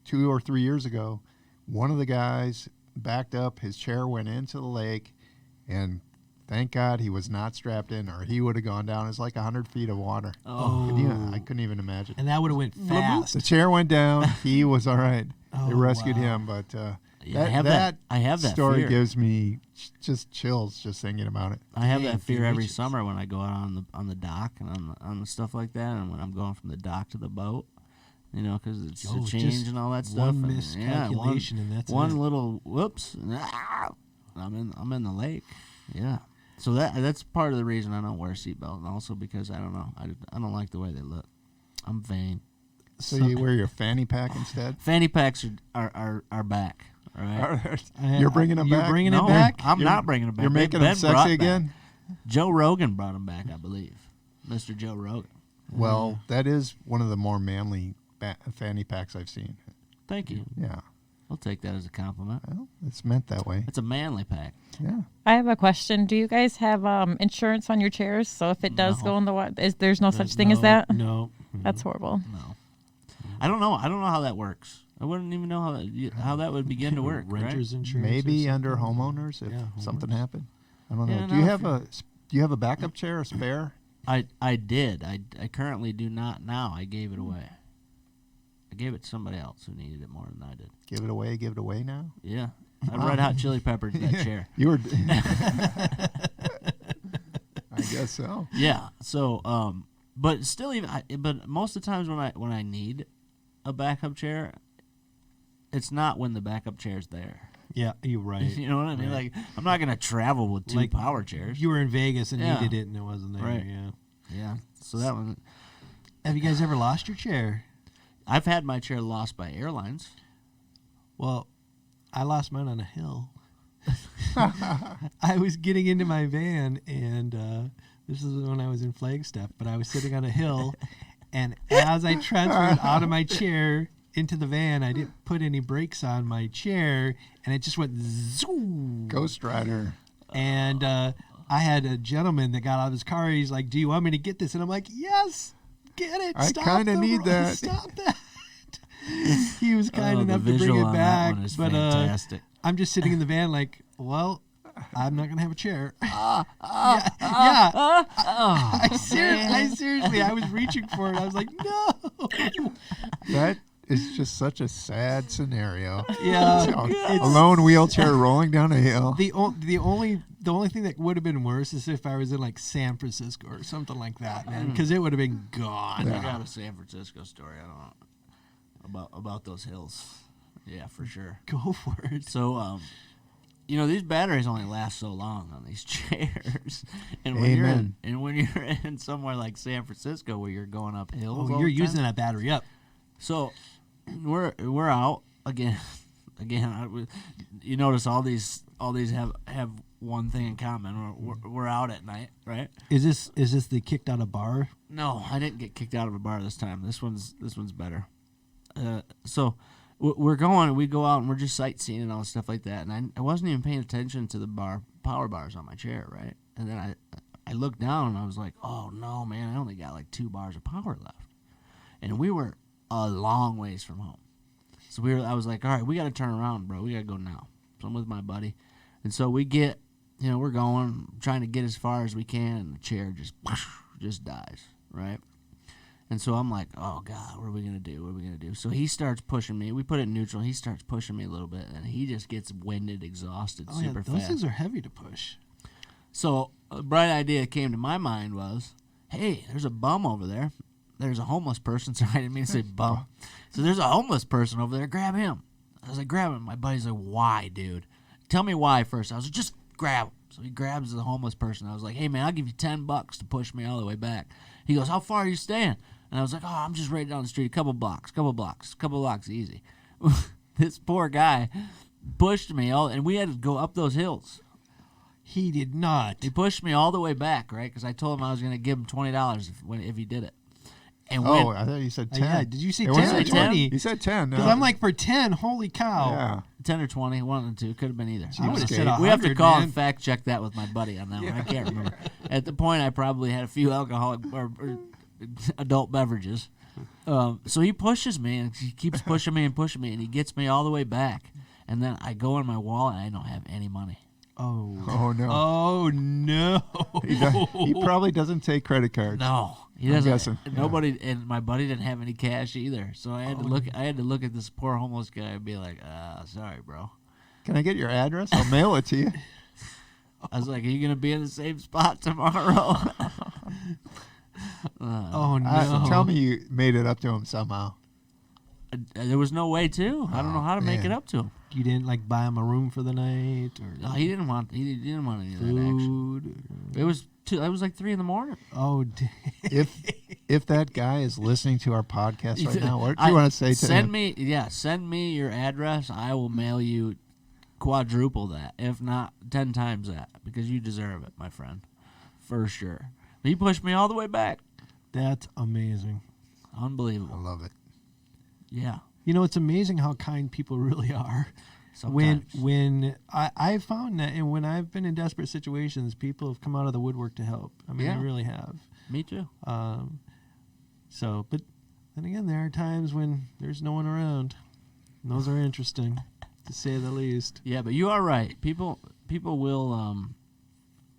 2 or 3 years ago, one of the guys backed up, his chair went into the lake, and thank God he was not strapped in, or he would have gone down. It's like 100 feet of water. Oh. I couldn't even imagine. And that would have went fast. The chair went down. He was all right. They Oh, rescued wow. him, but Yeah, I have that story fear. gives me just chills just thinking about it. I have Dang, that fear every Phoenicians. summer when I go out on the dock and on the stuff like that, and when I'm going from the dock to the boat, because it's a change just and all that stuff. one and, miscalculation and that's one it. little whoops, and I'm in the lake. Yeah, so that's part of the reason I don't wear a seatbelt, and also because I don't know, I don't like the way they look. I'm vain. So you wear your fanny pack instead? Fanny packs are back. All right. You're bringing them You're back? bringing No, it back? I'm not bringing them back. You're They've making them been brought sexy back. again? Joe Rogan brought them back, I believe. Mr. Joe Rogan. Well, that is one of the more manly fanny packs I've seen. Thank you. Yeah. I'll take that as a compliment. Well, it's meant that way. It's a manly pack. Yeah. I have a question. Do you guys have insurance on your chairs? So if it does No. go in the water, there's no such thing as that? No. That's horrible. No. I don't know. I don't know how that works. I wouldn't even know how that would begin to work. Renters right? insurance. Maybe or under something? homeowners if Yeah, something homeowners. happened. I don't know. Yeah, Do you no, have a backup chair, a spare? I did. I currently do not now. I gave it away. I gave it to somebody else who needed it more than I did. Give it away now? Yeah. I Red Hot Chili Peppers that chair. You were I guess so. Yeah. So, but still, but most of the times when I need a backup chair, it's not when the backup chair's there. Yeah, you're right. You know what I mean? Right. Like, I'm not gonna travel with 2 Like, power chairs. You were in Vegas and Yeah. needed it, and it wasn't there. Right. Yeah. Yeah. So that one, Have you guys ever lost your chair? I've had my chair lost by airlines. Well, I lost mine on a hill. I was getting into my van, and this is when I was in Flagstaff, but I was sitting on a hill, and as I transferred out of my chair into the van, I didn't put any brakes on my chair, and it just went zoom. Ghost Rider. And I had a gentleman that got out of his car. He's like, "Do you want me to get this?" And I'm like, "Yes, get it. I Stop kinda the need ro- that." Stop that." He was kind Oh, the enough to bring visual it on that back, one is but fantastic. I'm just sitting in the van like, well, I'm not gonna have a chair. Oh, I seriously, I was reaching for it. I was like, no. That is just such a sad scenario. Yeah, A lone wheelchair rolling down a hill. the only thing that would have been worse is if I was in like San Francisco or something like that, man, because it would have been gone. I got a San Francisco story. I don't know about those hills. Yeah, for sure. Go for it. So, these batteries only last so long on these chairs, and Amen. when you're in somewhere like San Francisco where you're going up hills, Oh, all you're the time. using that battery up. So, we're out again. You notice all these have one thing in common. We're out at night, right? Is this the kicked out of bar? No, I didn't get kicked out of a bar this time. This one's better. So we're going. We go out and we're just sightseeing and all stuff like that. And I wasn't even paying attention to the power bars on my chair, right? And then I looked down and I was like, oh no, man! I only got like 2 bars of power left, and we were a long ways from home. So I was like, all right, we got to turn around, bro. We got to go now. So I'm with my buddy, and so we get, we're going, trying to get as far as we can, and the chair just dies, right? And so I'm like, oh, God, what are we going to do? What are we going to do? So he starts pushing me. We put it in neutral. He starts pushing me a little bit, and he just gets winded, exhausted super those fast. things are heavy to push. So a bright idea came to my mind was, hey, there's a bum over there. There's a homeless person. Sorry, I didn't mean to say bum. So there's a homeless person over there. Grab him. I was like, grab him. My buddy's like, why, dude? Tell me why first. I was like, just grab him. So he grabs the homeless person. I was like, hey, man, I'll give you $10 to push me all the way back. He goes, how far are you staying? And I was like, oh, I'm just right down the street, a couple blocks, easy. This poor guy pushed me and we had to go up those hills. He did not. He pushed me all the way back, right? Because I told him I was going to give him $20 if he did it. And Oh, I thought you said 10. Yeah, did you say It 10 wasn't or 20? You said 10. Because I'm like, for 10, holy cow. yeah. 10 or 20, one of the two. Could have been either. I would have said Okay. 100, We have to call man. and fact check that with my buddy on that one. I can't remember. At the point, I probably had a few alcoholic or adult beverages. So he pushes me, and he keeps pushing me, and he gets me all the way back. And then I go in my wallet, and I don't have any money. Oh. Oh, no. Oh, no. He probably doesn't take credit cards. No, he I'm doesn't. guessing. Nobody, and my buddy didn't have any cash either. So I had to look. I had to look at this poor homeless guy and be like, "Sorry, bro." Can I get your address? I'll mail it to you. I was like, "Are you gonna be in the same spot tomorrow?" Oh, no. Tell me you made it up to him somehow. There was no way to. I don't know how to make man. it up to him. You didn't, like, buy him a room for the night? Or No, he didn't want. He didn't want any of that action. food? It was like 3 a.m. Oh, If that guy is listening to our podcast right now, what do you want to say to send him? Send me your address. I will mail you quadruple that, if not 10 times that, because you deserve it, my friend, for sure. He pushed me all the way back. That's amazing. I Unbelievable. love it. Yeah. You know, it's amazing how kind people really are. Sometimes. When I found that, and when I've been in desperate situations, people have come out of the woodwork to help. I mean, Yeah. they really have. Me too. But then again, there are times when there's no one around. And those are interesting, to say the least. Yeah, but you are right. People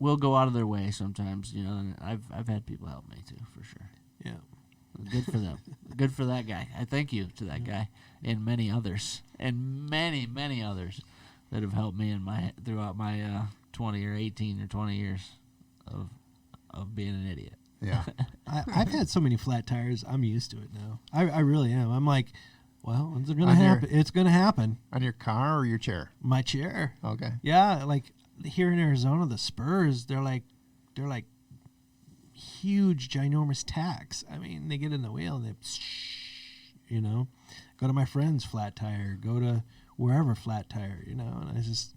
will go out of their way sometimes. And I've had people help me too, for sure. Yeah. Good for them. Good for that guy. I thank you to that guy and many others, and many others that have helped me throughout my 20 or 18 or 20 years of being an idiot. Yeah. I've had so many flat tires. I'm used to it now. I really am. I'm like, Well, when's it gonna On your- happen? It's gonna happen. On your car or your chair? My chair. Okay. Yeah, like here in Arizona, the spurs, they're like huge, ginormous tacks. I mean, they get in the wheel and they, you know, go to my friend's flat tire, go to wherever flat tire, you know, and I just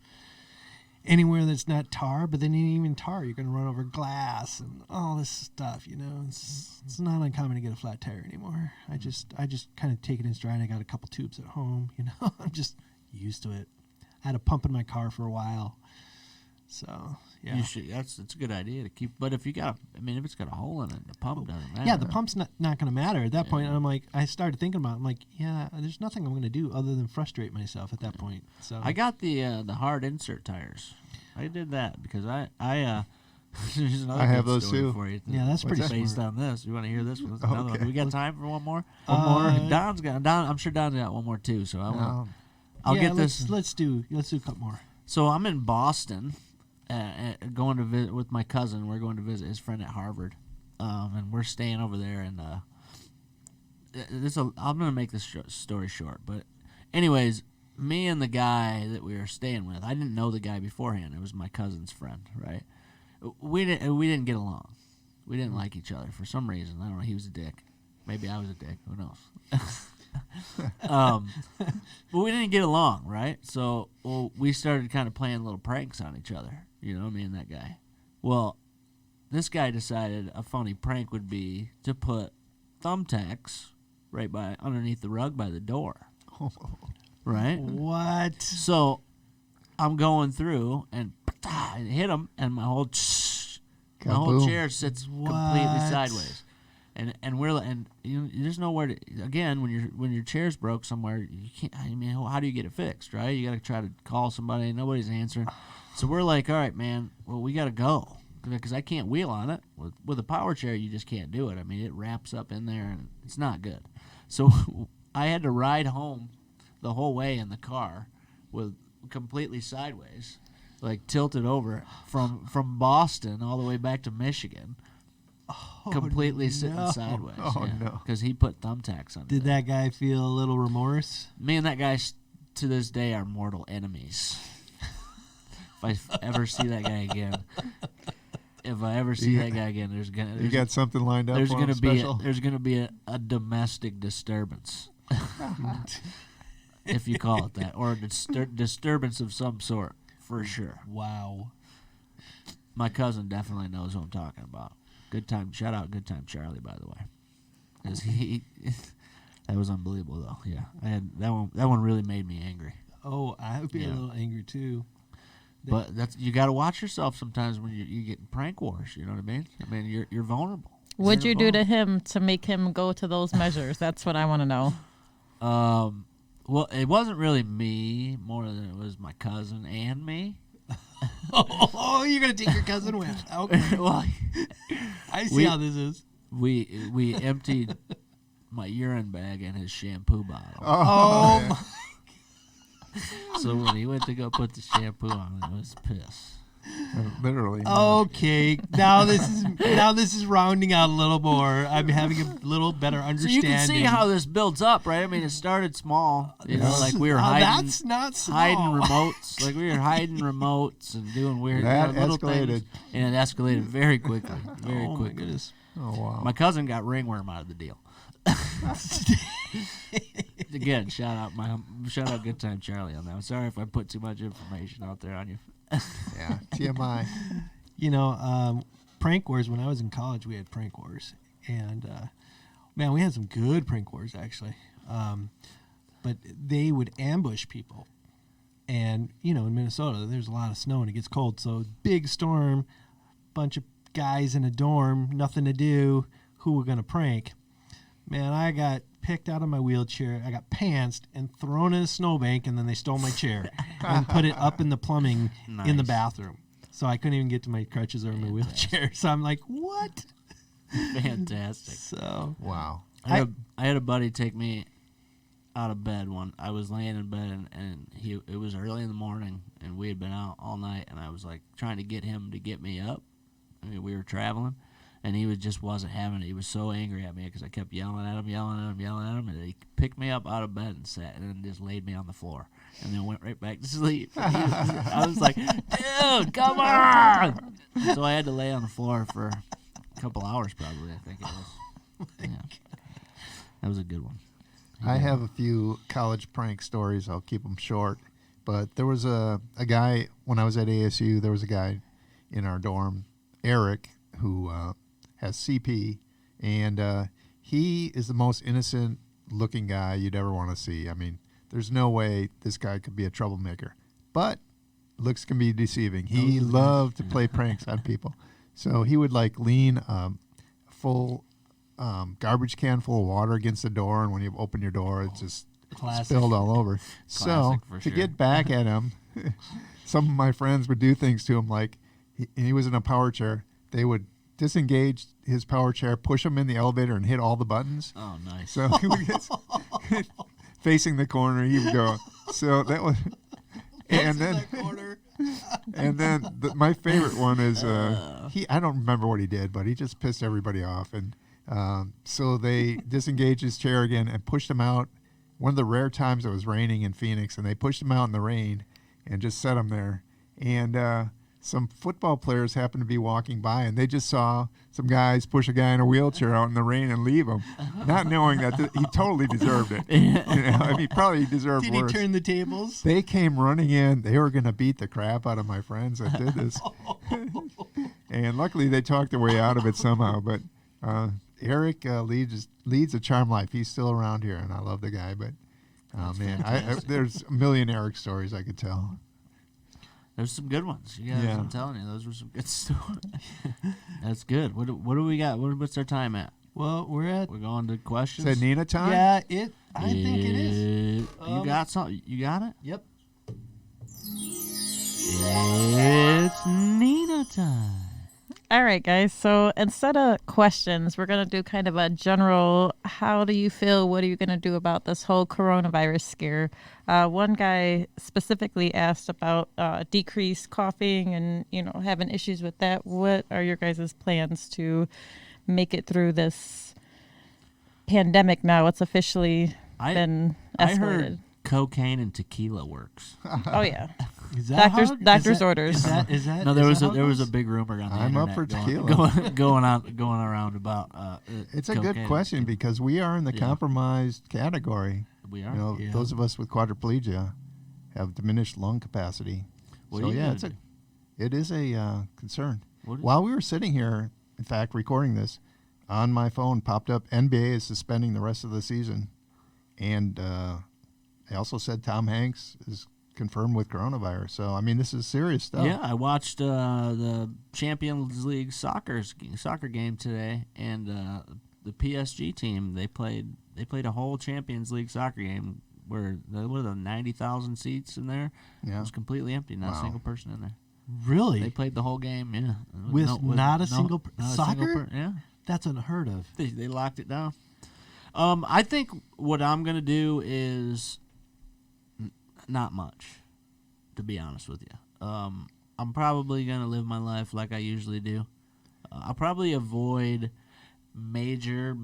anywhere that's not tar, but then even tar, you're gonna run over glass and all this stuff, you know. It's not uncommon to get a flat tire anymore. I just kind of take it in stride. I got a couple tubes at home, you know. I'm just used to it. I had a pump in my car for a while, so yeah. You should. That's a good idea to keep. But if you got, if it's got a hole in it, the pump doesn't matter. Yeah, the pump's not going to matter at that point. I'm like, I started thinking about it. I'm like, yeah, there's nothing I'm going to do other than frustrate myself at that point. So I got the hard insert tires. I did that because I there's another I have good those story too. for you. Yeah, that's pretty that? based smart. on this. You want to hear this one? That's another one. Okay. Do we got time for one more? Uh, I'm sure Don's got one more too. So I'll yeah, get this. Let's do a couple more. So I'm in Boston, going to visit with my cousin. We're going to visit his friend at Harvard, and we're staying over there. And I'm going to make this story short, but anyways, me and the guy that we were staying with, I didn't know the guy beforehand. It was my cousin's friend, right? We didn't get along. We didn't like each other for some reason. I don't know. He was a dick. Maybe I was a dick. Who knows? But we didn't get along, right? So we started kind of playing little pranks on each other, you know, me and that guy. Well, this guy decided a funny prank would be to put thumbtacks right underneath the rug by the door, right? What? So I'm going through and I hit him, and my whole Kaboom. chair sits completely What? sideways. And there's nowhere to, again, when your chair's broke somewhere, you can't. I mean, how do you get it fixed, right? You got to try to call somebody. Nobody's answering. So we're like, all right, man. Well, we got to go because I can't wheel on it with a power chair. You just can't do it. I mean, it wraps up in there and it's not good. So I had to ride home the whole way in the car with completely sideways, like tilted over from Boston all the way back to Michigan. Completely sitting sideways. Oh, no. Because he put thumbtacks on it. Did that guy feel a little remorse? Me and that guy to this day are mortal enemies. If I ever see that guy again, there's You got something lined up there's for gonna him be special? there's gonna be a domestic disturbance, if you call it that, or a disturbance of some sort for sure. Wow. My cousin definitely knows what I'm talking about. Good time, shout out Good Time Charlie, by the way, because he that was unbelievable though. Yeah, I had that one really made me angry. Oh, I would be a little angry too. But you got to watch yourself sometimes when you get in prank wars. You know what I mean? I mean, you're vulnerable. What'd you do to vulnerable. him to make him go to those measures? That's what I want to know. Well, it wasn't really me more than it was my cousin and me. Oh, you're gonna take your cousin with? Okay. Well, I see how this is. we emptied my urine bag in his shampoo bottle. Oh, my. So when he went to go put the shampoo on, it was piss. Literally. Okay, now this is rounding out a little more. I'm having a little better So understanding. you can see how this builds up, right? I mean, it started small, you know, like we were Oh, hiding. that's not small. Hiding remotes, like we were hiding remotes and doing weird That little escalated. things, and it escalated very quickly, very Oh my quickly. goodness. Oh, wow. My cousin got ringworm out of the deal. Again, shout out Good Time Charlie on that. I'm sorry if I put too much information out there on you. Yeah, TMI. You know, prank wars. When I was in college, we had prank wars, and man, we had some good prank wars actually. But they would ambush people, and you know, in Minnesota, there's a lot of snow and it gets cold, so big storm, bunch of guys in a dorm, nothing to do. Who were gonna prank? Man, I got picked out of my wheelchair. I got pantsed and thrown in a snowbank, and then they stole my chair and put it up in the plumbing in the Nice. bathroom. So I couldn't even get to my crutches or my wheelchair. So I'm like, what? Fantastic. So Wow. I had a buddy take me out of bed I was laying in bed and it was early in the morning and we had been out all night and I was like trying to get him to get me up. I mean, we were traveling and he just wasn't having it. He was so angry at me because I kept yelling at him, and he picked me up out of bed and sat and then just laid me on the floor and then went right back to sleep. I was like, dude, come on! So I had to lay on the floor for a couple hours probably, I think it was. Yeah. That was a good one. I have a few college prank stories. I'll keep them short. But there was a guy, when I was at ASU, there was a guy in our dorm, Eric, who has CP, and he is the most innocent-looking guy you'd ever want to see. I mean, there's no way this guy could be a troublemaker. But looks can be deceiving. He loved to play pranks on people. So he would, like, lean a full garbage can full of water against the door, and when you open your door, it's just spilled all over. So to get back at him, some of my friends would do things to him, like he was in a power chair. They would disengage his power chair, push him in the elevator, and hit all the buttons. Oh, nice. So he would get facing the corner. He would go. So that was, and then my favorite one is I don't remember what he did, but he just pissed everybody off, and so they disengaged his chair again and pushed him out. One of the rare times it was raining in Phoenix, and they pushed him out in the rain and just set him there. And some football players happened to be walking by, and they just saw some guys push a guy in a wheelchair out in the rain and leave him, not knowing that he totally deserved it. I mean, he probably deserved worse. Did he turn the tables? They came running in. They were going to beat the crap out of my friends that did this. And luckily, they talked their way out of it somehow. But Eric leads a charmed life. He's still around here, and I love the guy. But man, there's a million Eric stories I could tell. There's some good ones. Yeah, I'm telling you, those were some good stories. That's good. What do we got? What's our time at? Well, we're going to questions. Is it Nina time? Yeah, I think it is. You got something? You got it? Yep. It's Nina time. All right, guys. So instead of questions, we're going to do kind of a general, how do you feel? What are you going to do about this whole coronavirus scare? One guy specifically asked about decreased coughing and, having issues with that. What are your guys' plans to make it through this pandemic now? It's officially been escalated. I heard cocaine and tequila works. Oh, yeah. Is that doctor's orders. Is that no? There was a big rumor on the I'm internet up for tequila. going around about. It's a good question because we are in the compromised category. We are. Those of us with quadriplegia have diminished lung capacity. It is a concern. While we were sitting here, in fact, recording this, on my phone popped up NBA is suspending the rest of the season, and they also said Tom Hanks is confirmed with coronavirus. So, I mean, this is serious stuff. Yeah, I watched the Champions League soccer game today, and the PSG team, they played a whole Champions League soccer game where there were 90,000 seats in there. Yeah. It was completely empty, not a single person in there. Really? They played the whole game, yeah. Not a single soccer? Yeah. That's unheard of. They locked it down. I think what I'm going to do is not much, to be honest with you. I'm probably going to live my life like I usually do. I'll probably avoid major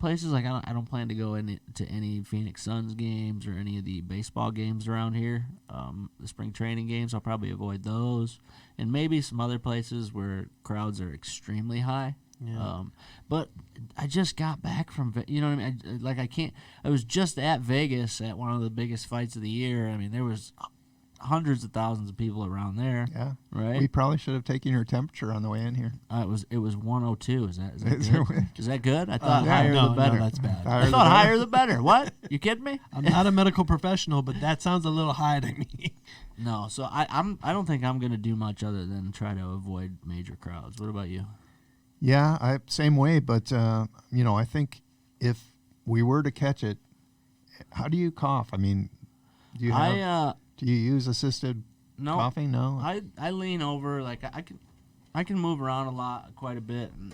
places. Like I don't plan to go to any Phoenix Suns games or any of the baseball games around here. The spring training games, I'll probably avoid those, and maybe some other places where crowds are extremely high. Yeah. But I just got back from, you know what I mean? I was just at Vegas at one of the biggest fights of the year. I mean, there was hundreds of thousands of people around there. Yeah. Right? We probably should have taken your temperature on the way in here. It was 102. Is that good? Is that good? I thought higher no, the better. No, that's bad. I thought higher the better. What? You kidding me? I'm not a medical professional, but that sounds a little high to me. No, so I don't think I'm going to do much other than try to avoid major crowds. What about you? Yeah, same way. But I think if we were to catch it, how do you cough? I mean, do you use assisted coughing? No. I lean over, like I can move around quite a bit, and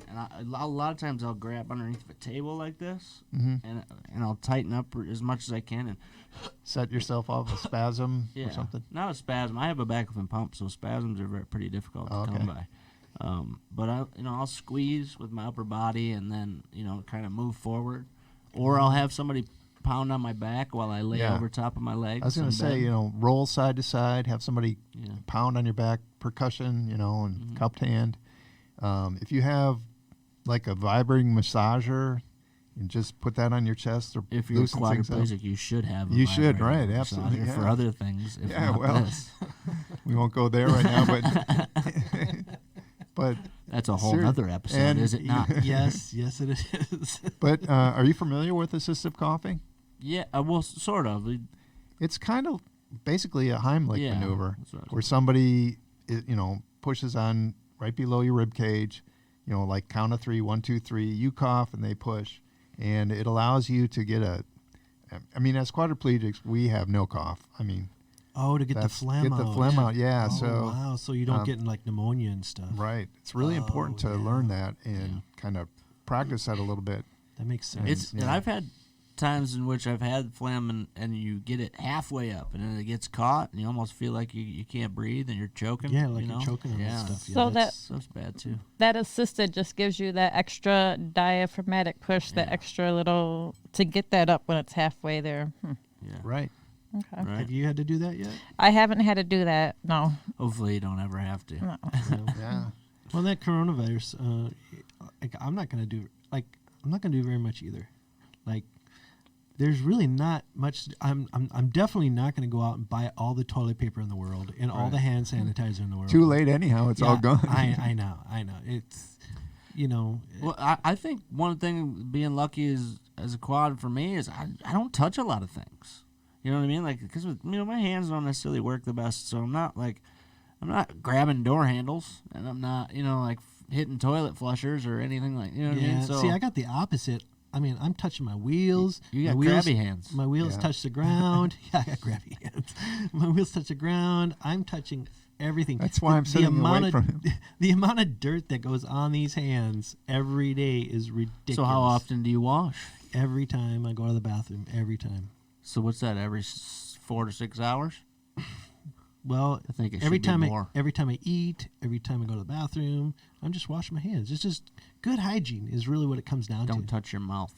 a lot of times I'll grab underneath of a table like this, and I'll tighten up as much as I can and set yourself off a spasm or something. Not a spasm. I have a baclofen pump, so spasms are pretty difficult to come by. But I'll squeeze with my upper body and then kind of move forward, or I'll have somebody pound on my back while I lay over top of my legs. I was going to say, roll side to side, have somebody pound on your back, percussion, and cupped hand. If you have like a vibrating massager, and just put that on your chest, or if you're quadriplegic, you should have. You should, right? Absolutely. Yeah. For other things, if not this. We won't go there right now, but that's a whole other episode, is it not? Yes, it is. But are you familiar with assistive coughing? Yeah, well, sort of. It's kind of basically a Heimlich maneuver, where somebody pushes on right below your rib cage, like count of 3, 1, 2, 3. You cough and they push. And it allows you to get as quadriplegics, we have no cough. To get the phlegm out. Get the phlegm out, yeah. Oh, wow. So you don't get like pneumonia and stuff. Right. It's really important to learn that and kind of practice that a little bit. That makes sense. And I've had times in which I've had phlegm and you get it halfway up and then it gets caught and you almost feel like you can't breathe and you're choking. Yeah, like you're choking on stuff. So that's bad too. That assisted just gives you that extra diaphragmatic push, that extra little to get that up when it's halfway there. Yeah. Right. Okay. Right. Have you had to do that yet? I haven't had to do that. No. Hopefully you don't ever have to. No. Yeah. Well, that coronavirus, I'm not going to do very much either. Like, there's really not much. I'm definitely not going to go out and buy all the toilet paper in the world and all the hand sanitizer in the world. Too late anyhow. It's all gone. I know. It's, Well, I think one thing being lucky is as a quad for me is I don't touch a lot of things. You know what I mean? Like, because my hands don't necessarily work the best, so I'm not grabbing door handles, and I'm not like hitting toilet flushers or anything like. You know what I mean? So, see, I got the opposite. I'm touching my wheels. You got grabby hands. My wheels touch the ground. Yeah, I got grabby hands. My wheels touch the ground. I'm touching everything. That's why I'm sitting away from him. The amount of dirt that goes on these hands every day is ridiculous. So how often do you wash? Every time I go to the bathroom. Every time. So what's that? Every 4 to 6 hours? Well, I think every time more. every time I eat, every time I go to the bathroom, I'm just washing my hands. It's just good hygiene is really what it comes down to. Don't touch your mouth.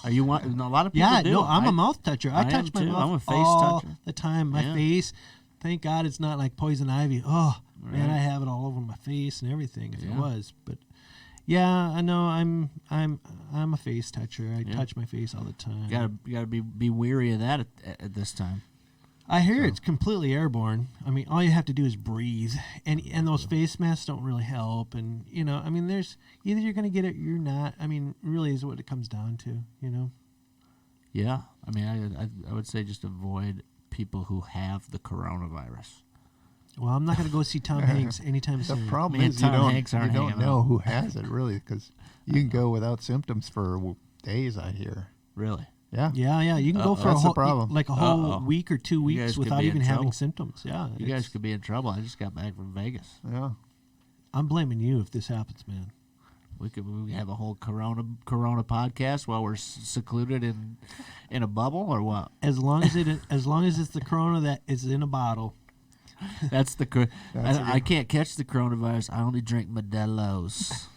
Are you one? A lot of people do. No, I'm a mouth toucher. I touch my too. mouth I'm a face all toucher. the time. My face. Thank God it's not like poison ivy. Oh man, I have it all over my face and everything. If it was, but yeah, I know I'm a face toucher. I touch my face all the time. You gotta be weary of that at this time. I hear it's completely airborne. All you have to do is breathe, and those face masks don't really help. And there's either you're gonna get it or you're not. Really is what it comes down to. Yeah, I would say just avoid people who have the coronavirus. Well, I'm not going to go see Tom Hanks anytime soon. The problem is you don't know who has it, really, because you can go without symptoms for days, I hear. Really? Yeah. Yeah. You can go for That's the problem. like a whole week or 2 weeks without even having symptoms. Yeah. You guys could be in trouble. I just got back from Vegas. Yeah. I'm blaming you if this happens, man. We have a whole corona podcast while we're secluded in a bubble, or what? As long as it's the corona that is in a bottle. That's the. I can't catch the coronavirus. I only drink Modelo's.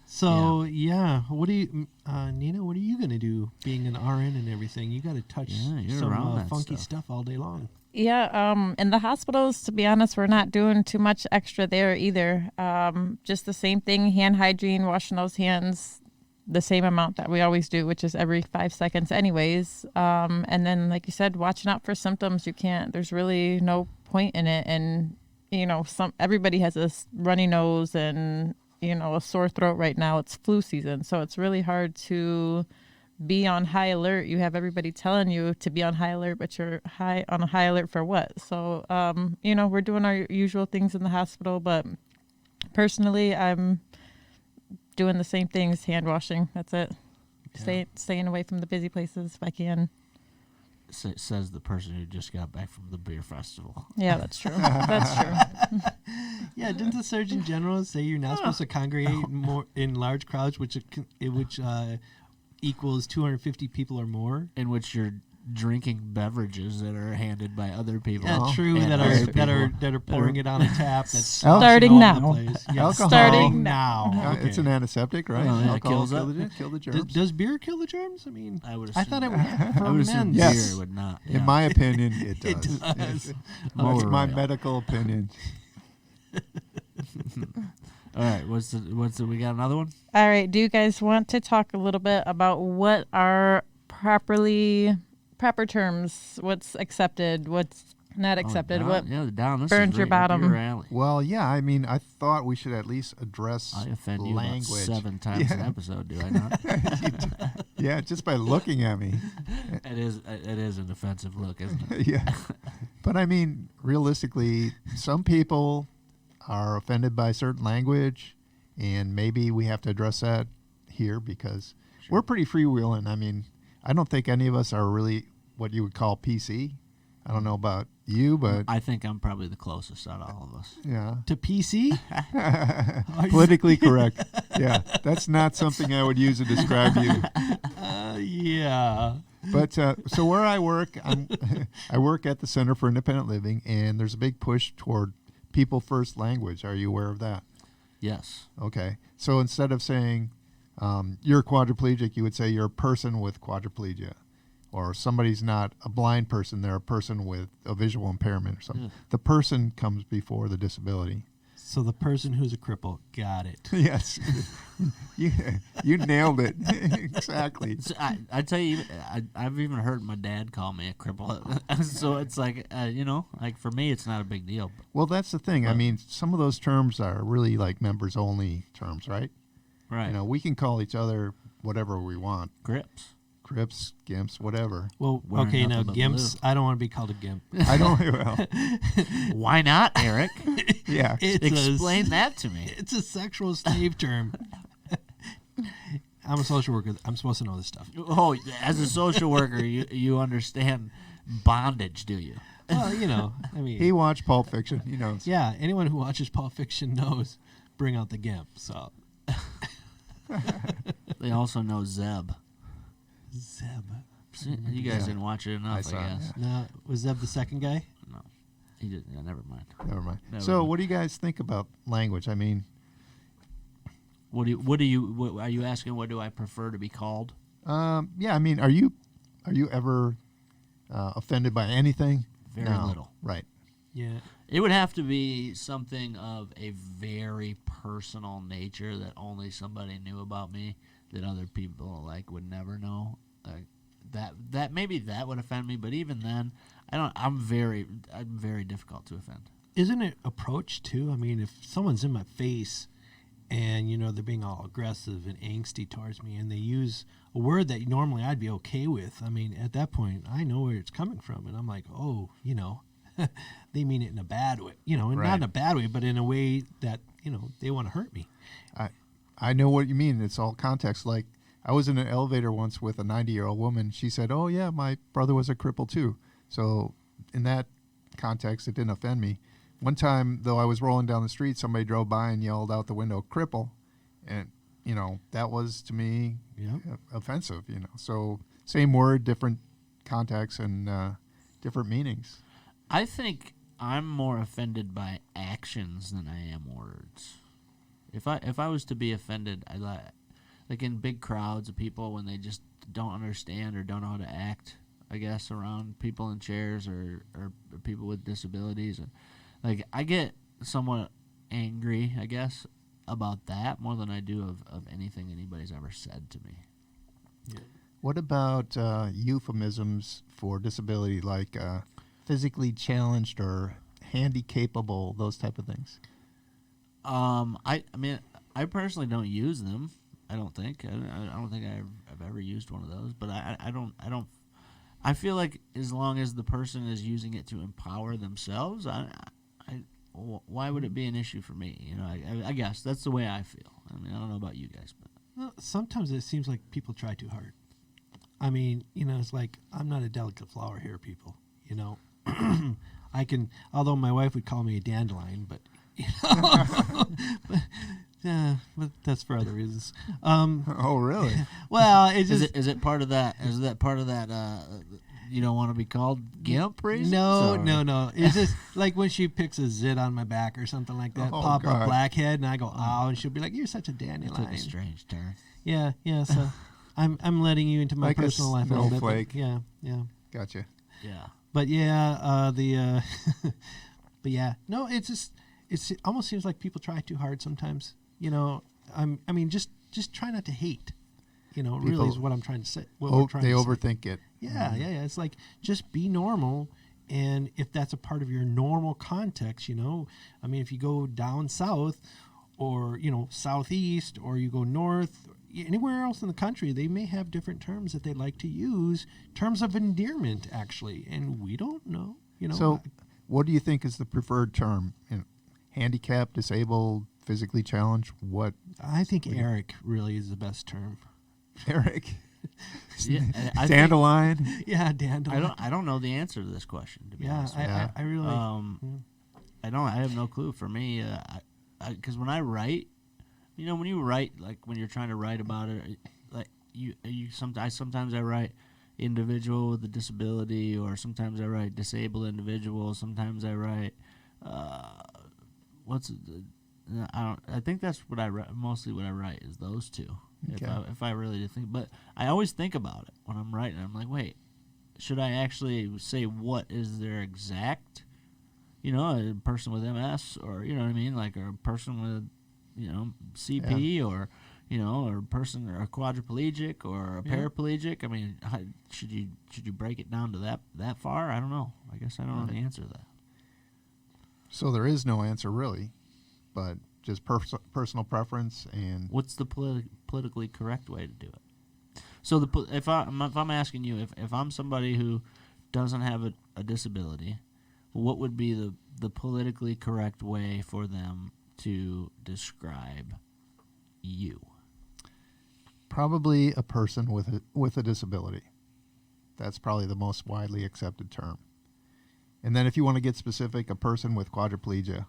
So what do you, Nina? What are you gonna do? Being an RN and everything, you got to touch some funky stuff all day long. Yeah, in the hospitals, to be honest, we're not doing too much extra there either. Just the same thing, hand hygiene, washing those hands the same amount that we always do, which is every 5 seconds anyways. And then, like you said, watching out for symptoms. There's really no point in it. And, everybody has a runny nose and, a sore throat right now. It's flu season. So it's really hard to be on high alert. You have everybody telling you to be on high alert, but you're on a high alert for what? So, we're doing our usual things in the hospital, but personally, I'm doing the same things, hand washing. That's it. Yeah. Staying away from the busy places if I can. Says the person who just got back from the beer festival. Yeah, that's true. That's true. Yeah, didn't the Surgeon General say you're not supposed to congregate more in large crowds, which equals 250 people or more? In which you're drinking beverages that are handed by other people. Yeah, true. and That other are people that are pouring it on a tap. That's Starting all now. over the place. Yeah, Alcohol. starting now. It's Okay. an antiseptic, right? Oh, yeah, Alcohol kills kill the germs. Does beer kill the germs? I mean, I would I assume, thought it would I would assume ferment. Yes. beer would not. In my opinion, it It does. does. That's my Motor oil. medical opinion. All right, what's the we got another one? All right. Do you guys want to talk a little bit about what are proper terms? What's accepted? What's not accepted? Oh, what down this burns is your right up bottom? your alley. Well, yeah, I mean, I thought we should at least address I offend you language. about 7 times an Yeah. episode, do I not? Yeah, just by looking at me. It is an offensive look, isn't it? Yeah. But I mean, realistically, some people are offended by certain language, and maybe we have to address that here because we're pretty freewheeling. I mean, I don't think any of us are really what you would call PC. I don't know about you, but I think I'm probably the closest out of all of us. yeah. To PC? Politically correct. Yeah, that's not something I would use to describe you. Yeah. But so where I work, I work at the Center for Independent Living, and there's a big push toward people first language. Are you aware of that? Yes. Okay. So instead of saying you're quadriplegic, you would say you're a person with quadriplegia. Or somebody's not a blind person, they're a person with a visual impairment or something. Yeah. The person comes before the disability. So the person who's a cripple, got it. Yes. you nailed it. Exactly. I tell you, I've even heard my dad call me a cripple. So it's like, like for me, it's not a big deal. Well, that's the thing. I mean, some of those terms are really like members only terms, right? Right. You know, we can call each other whatever we want. Grips. Crips, gimps, whatever. Well, Wearing okay, now nothing but gimps. I don't want to be called a gimp. I don't, well, Why not, Eric? yeah. Explain that to me. It's a sexual slave term. I'm a social worker. I'm supposed to know this stuff. Oh, as a social worker, you understand bondage, do you? Well, I mean, He watched Pulp Fiction. He knows. yeah, anyone who watches Pulp Fiction knows bring out the gimp. So, They also know Zeb. Zeb. See, you guys Yeah. didn't watch it enough, I saw it, guess. yeah. No, was Zeb the second guy? No, he didn't. Yeah, never mind. Never mind. Never So, mind. what do you guys think about language? I mean, What are you asking? What do I prefer to be called? yeah. I mean, are you ever offended by anything? Very No. little. Right. Yeah. It would have to be something of a very personal nature that only somebody knew about me that other people would never know. That maybe that would offend me, but even then, I'm very difficult to offend. Isn't it approach too? I mean, if someone's in my face and they're being all aggressive and angsty towards me, and they use a word that normally I'd be okay with, I mean, at that point, I know where it's coming from, and I'm like, oh, they mean it in a bad way, and Right. not in a bad way, but in a way that they want to hurt me. I know what you mean. It's all context. Like, I was in an elevator once with a 90-year-old woman. She said, "Oh yeah, my brother was a cripple too." So in that context, it didn't offend me. One time, though, I was rolling down the street. Somebody drove by and yelled out the window, "Cripple," and that was to me offensive. So same word, different context, and different meanings. I think I'm more offended by actions than I am words. If I was to be offended, I like in big crowds of people when they just don't understand or don't know how to act, I guess, around people in chairs or people with disabilities. Like, I get somewhat angry, I guess, about that more than I do of anything anybody's ever said to me. Yeah. What about euphemisms for disability, like physically challenged or handy-capable, those type of things? I mean, I personally don't use them. I don't think. I don't think I've ever used one of those. But I don't. I feel like as long as the person is using it to empower themselves, why would it be an issue for me? I guess that's the way I feel. I mean, I don't know about you guys, but Well, sometimes it seems like people try too hard. I mean, it's like, I'm not a delicate flower here, people. I can, although my wife would call me a dandelion, but but that's for other reasons. Oh, really? Well, it's just is it part of that? Is that part of that You don't want to be called gimp reasons? No. It's just like when she picks a zit on my back or something like that, Oh, pop God. a blackhead, and I go, ow, and she'll be like, "You're such a dandelion." Took a strange turn. Yeah. So I'm letting you into my Like a personal life a little bit. snowflake. Yeah. Gotcha. Yeah. But yeah, but yeah, no, it almost seems like people try too hard sometimes. Just try not to hate. Really People- is what I'm trying to say. What we're trying They to say. overthink it. Yeah. It's like just be normal, and if that's a part of your normal context, if you go down south, or southeast, or you go north, anywhere else in the country, they may have different terms that they like to use, terms of endearment, actually, and we don't know. So, what do you think is the preferred term? Handicapped, disabled, physically challenged? What, I think Eric really is the best term. Eric? Yeah, I think- Dandelion? Yeah, dandelion. I don't know the answer to this question, to be Yeah, honest with you. I really. I have no clue. For me, because when I write, when you write, like when you're trying to write about it, like sometimes I write individual with a disability, or sometimes I write disabled individual. Sometimes I write, I think that's what I write. Mostly what I write is those two. Okay. If I really do think, but I always think about it when I'm writing. I'm like, wait, should I actually say what is their exact, a person with MS, or what I mean, like, or a person with, CP, or or a person, or a quadriplegic, or a paraplegic. I mean, should you break it down to that far? I don't know. I guess I don't know the answer to that. So there is no answer really, but just personal preference and What's the politically correct way to do it? So if I'm asking you, if I'm somebody who doesn't have a disability, what would be the politically correct way for them to describe you? probably a person with a disability. That's probably the most widely accepted term. And then if you want to get specific, a person with quadriplegia.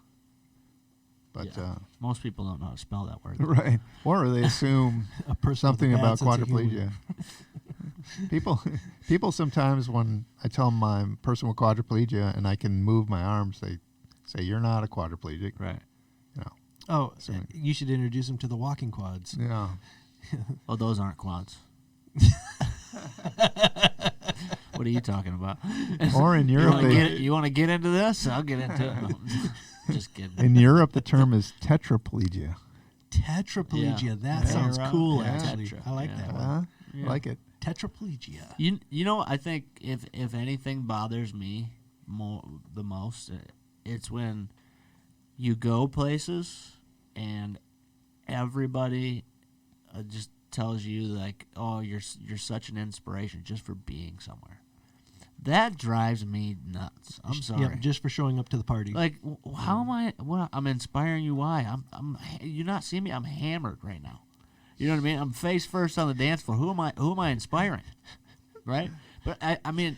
But Yeah. Most people don't know how to spell that word. right, or they assume A person something with a bad about sense of humor. quadriplegia. People sometimes, when I tell them I'm a person with quadriplegia and I can move my arms, they say you're not a quadriplegic. Right. You know. Oh, So- you should introduce them to the walking quads. Yeah. Oh, those aren't quads. What are you talking about? Or in Europe, You want to get into this? I'll get into it. No, just kidding. in Europe the term is tetraplegia. Tetraplegia. Yeah. That Yeah. sounds cool, Yeah. actually. Tetra. I like Yeah. that one. Yeah. Like it. Tetraplegia. You know, I think if anything bothers me the most, it's when you go places and everybody just tells you like, "Oh, you're such an inspiration just for being somewhere." That drives me nuts. I'm sorry. Yeah, just for showing up to the party. Like, how am I? What I'm inspiring you? Why? You not seeing me? I'm hammered right now. You know what I mean? I'm face first on the dance floor. Who am I inspiring? Right? But I mean,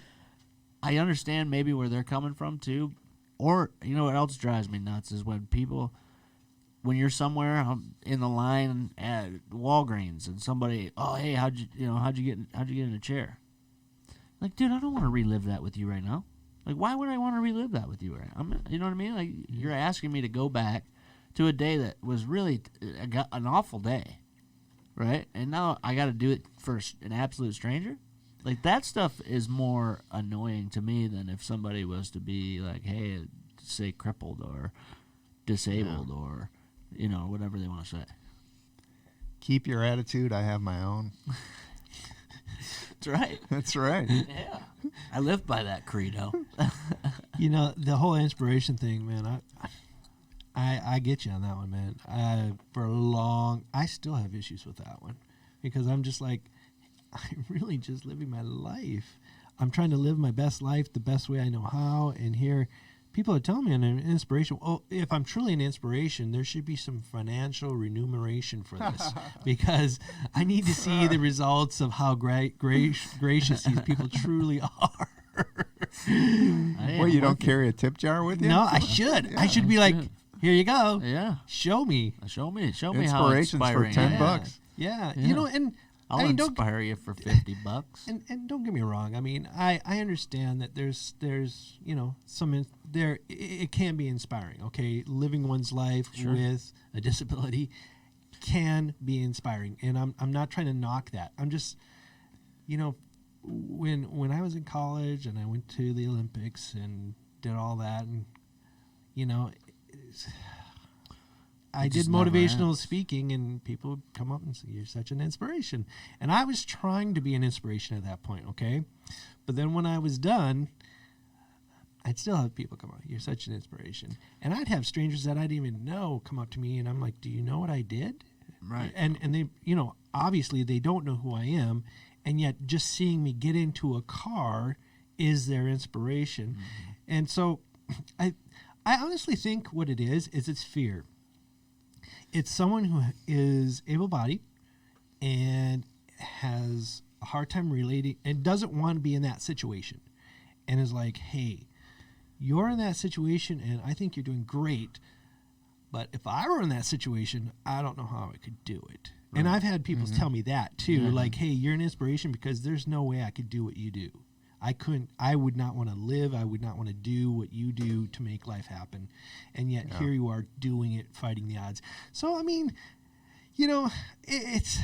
I understand maybe where they're coming from too. Or you know what else drives me nuts is when when you're somewhere in the line at Walgreens and somebody, oh hey, how'd you get in a chair? Like, dude, I don't want to relive that with you right now. Like, why would I want to relive that with you right now? You know what I mean? Like, you're asking me to go back to a day that was really an awful day, right? And now I got to do it for an absolute stranger? Like, that stuff is more annoying to me than if somebody was to be like, hey, say crippled or disabled or, whatever they want to say. Keep your attitude. I have my own. That's right. That's right. Yeah. I live by that credo. The whole inspiration thing, man. I get you on that one, man. I still have issues with that one because I'm just like, I'm really just living my life. I'm trying to live my best life the best way I know how. And here, people are telling me I'm an inspiration. Oh, if I'm truly an inspiration, there should be some financial remuneration for this because I need to see the results of how gracious these people truly are. Well, you don't carry a tip jar with you? No, I should. I should be like, here you go. Yeah. Show me. Show me how Inspirations for inspiring. $10. Yeah. Yeah. And I'll inspire you for $50. And don't get me wrong. I mean, I understand that there's it can be inspiring. Okay, living one's life with a disability can be inspiring, and I'm not trying to knock that. I'm just, when I was in college and I went to the Olympics and did all that, and I did motivational speaking, and people would come up and say, "You're such an inspiration." And I was trying to be an inspiration at that point, okay? But then when I was done, I'd still have people come up, "You're such an inspiration." And I'd have strangers that I didn't even know come up to me, and I'm like, "Do you know what I did?" Right. And they, obviously they don't know who I am, and yet just seeing me get into a car is their inspiration. Mm-hmm. And so I honestly think what it is it's fear. It's someone who is able-bodied and has a hard time relating and doesn't want to be in that situation, and is like, "Hey, you're in that situation and I think you're doing great, but if I were in that situation, I don't know how I could do it." Right. And I've had people tell me that too, like, "Hey, you're an inspiration because there's no way I could do what you do. I would not want to live. I would not want to do what you do to make life happen. And yet here you are doing it, fighting the odds." So, I mean, it's...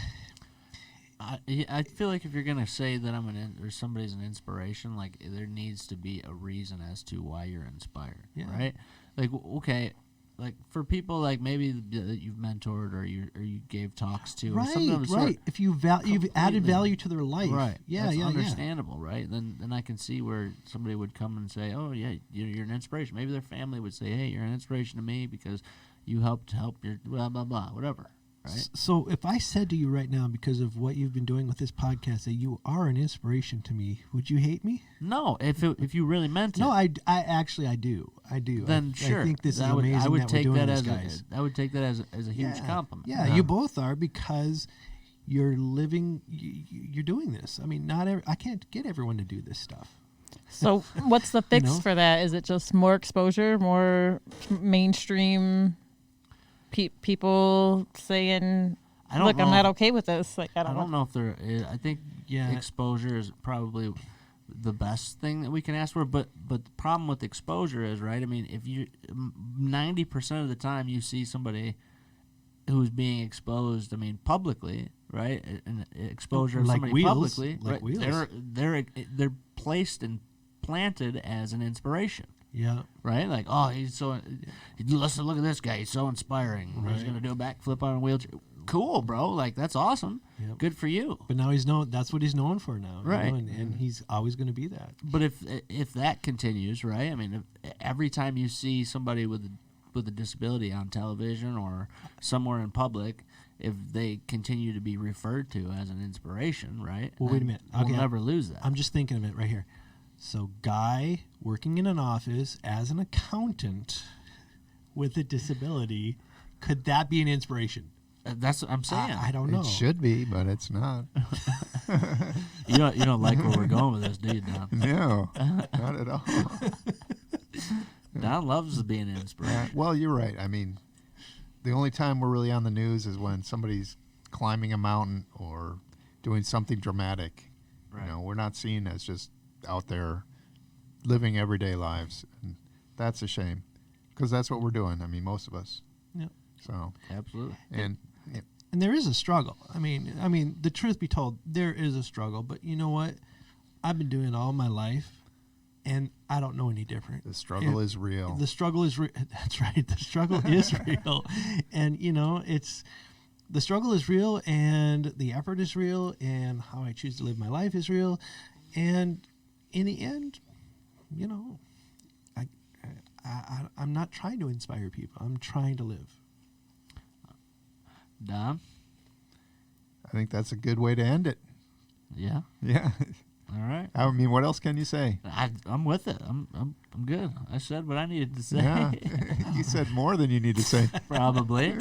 I feel like if you're going to say that or somebody's an inspiration, like, there needs to be a reason as to why you're inspired, right? Like, okay, like, for people like maybe that you've mentored or you gave talks to, or something of the sort, if you've added value to their life, right? That's understandable, right? Then I can see where somebody would come and say, "Oh yeah, you're an inspiration." Maybe their family would say, "Hey, you're an inspiration to me because you help your blah blah blah, whatever." Right? So if I said to you right now, because of what you've been doing with this podcast, that you are an inspiration to me, would you hate me? No, if you really meant it. No, I do. Then sure. I think this is amazing. I would take that as a huge compliment. Yeah, you both are, because you're living. You're doing this. I mean, I can't get everyone to do this stuff. So what's the fix for that? Is it just more exposure, more mainstream? People saying, "Look, I'm not okay with this." Like, I don't know if there is. I think exposure is probably the best thing that we can ask for. But the problem with exposure is, right? I mean, if 90% of the time you see somebody who's being exposed, I mean, publicly, right? And exposure of somebody publicly, like right? They're placed and planted as an inspiration. Yeah. Right? Like, "Oh, look at this guy. He's so inspiring. Right. He's going to do a backflip on a wheelchair." Cool, bro. Like, that's awesome. Yep. Good for you. But now that's what he's known for now. Right. And he's always going to be that. But if that continues, right? I mean, if every time you see somebody with a disability on television or somewhere in public, if they continue to be referred to as an inspiration, right? Well, wait a minute. We'll never lose that. I'm just thinking of it right here. So, guy working in an office as an accountant with a disability, could that be an inspiration? That's what I'm saying. I don't know. It should be, but it's not. You don't like where we're going with this, do you, Don? No, not at all. Don loves being an inspiration. Well, you're right. I mean, the only time we're really on the news is when somebody's climbing a mountain or doing something dramatic. Right. We're not seen as just out there living everyday lives, and that's a shame, because that's what we're doing. I mean, most of us. Yeah. So absolutely. And there is a struggle. I mean, the truth be told, there is a struggle. But you know what? I've been doing it all my life, and I don't know any different. The struggle is real. The struggle is that's right. The struggle is real, and the struggle is real, and the effort is real, and how I choose to live my life is real, and in the end, I'm not trying to inspire people. I'm trying to live. Don? I think that's a good way to end it. Yeah? Yeah. All right. I mean, what else can you say? I'm with it. I'm good. I said what I needed to say. Yeah. You said more than you need to say. Probably.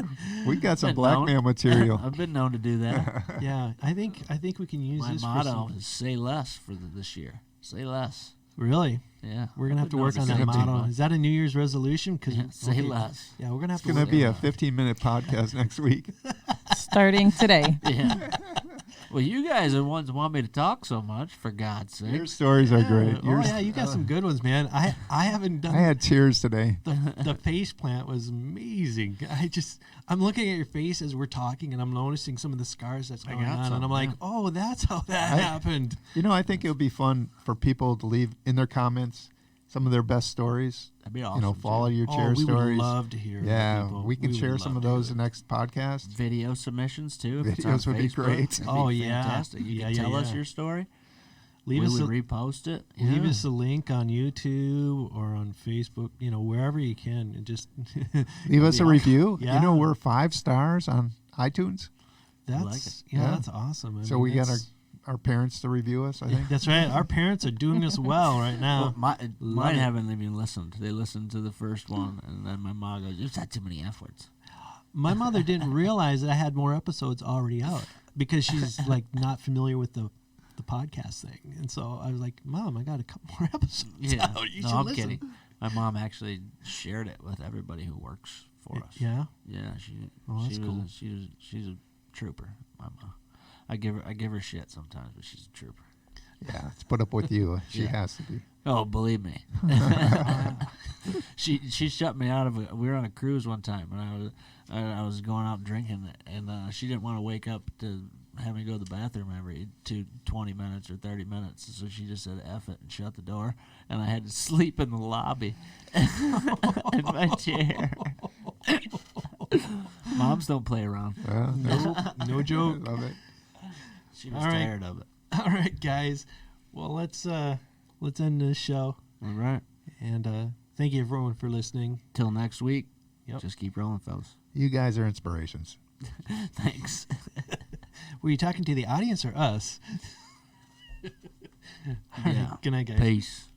We got some blackmail material. I've been known to do that. Yeah, I think we can use this. My motto is say less for this year. Say less. Really? Yeah. We're gonna have to work on that motto. Is that a New Year's resolution? Say less. Yeah, we're gonna have to. It's gonna be a 15-minute podcast next week. Starting today. Yeah. Well, you guys are the ones who want me to talk so much, for God's sake. Your stories are great. Oh yeah, you got some good ones, man. I haven't done. I had tears today. The face plant was amazing. I'm looking at your face as we're talking, and I'm noticing some of the scars that's going on, and I'm like, oh, that's how that happened. I think it would be fun for people to leave in their comments some of their best stories. That'd be awesome. Fall out of your chair we stories. would love to hear. Yeah, people. we can share some of those in the next podcast. Video submissions too. If it's on Videos would be Facebook, great. that'd Oh, be yeah. fantastic. You Yeah, can yeah, tell us yeah. your story. Leave We us would a, repost it. leave Yeah. us a link on YouTube or on Facebook. Wherever you can, and just Leave us a review. Yeah. We're 5 stars on iTunes. that's like it. Yeah. that's awesome. So we got our parents to review us, I think. That's right. Our parents are doing us well right now. Well, mine it. haven't even listened. They listened to the first one, and then my mom goes, "You've had too many F words." My mother didn't realize that I had more episodes already out because she's like not familiar with the podcast thing, and so I was like, "Mom, I got a couple more episodes out. You should I'm listen." kidding. My mom actually shared it with everybody who works for us. Yeah. Yeah, Oh, that's cool. she's a trooper. My mom. I give her shit sometimes, but she's a trooper. Yeah, let's put up with you. She Yeah. has to be. Oh, believe me. she shut me out of it. We were on a cruise one time, and I was going out drinking, and she didn't want to wake up to have me go to the bathroom every 20 minutes or 30 minutes. So she just said F it and shut the door, and I had to sleep in the lobby in my chair. Moms don't play around. No joke. Love it. She was All right. tired of it. All right, guys. Well, let's end this show, All right. and thank you everyone for listening. Till next week. Yep. Just keep rolling, fellas. You guys are inspirations. Thanks. Were you talking to the audience or us? Yeah. Good night, guys. Peace.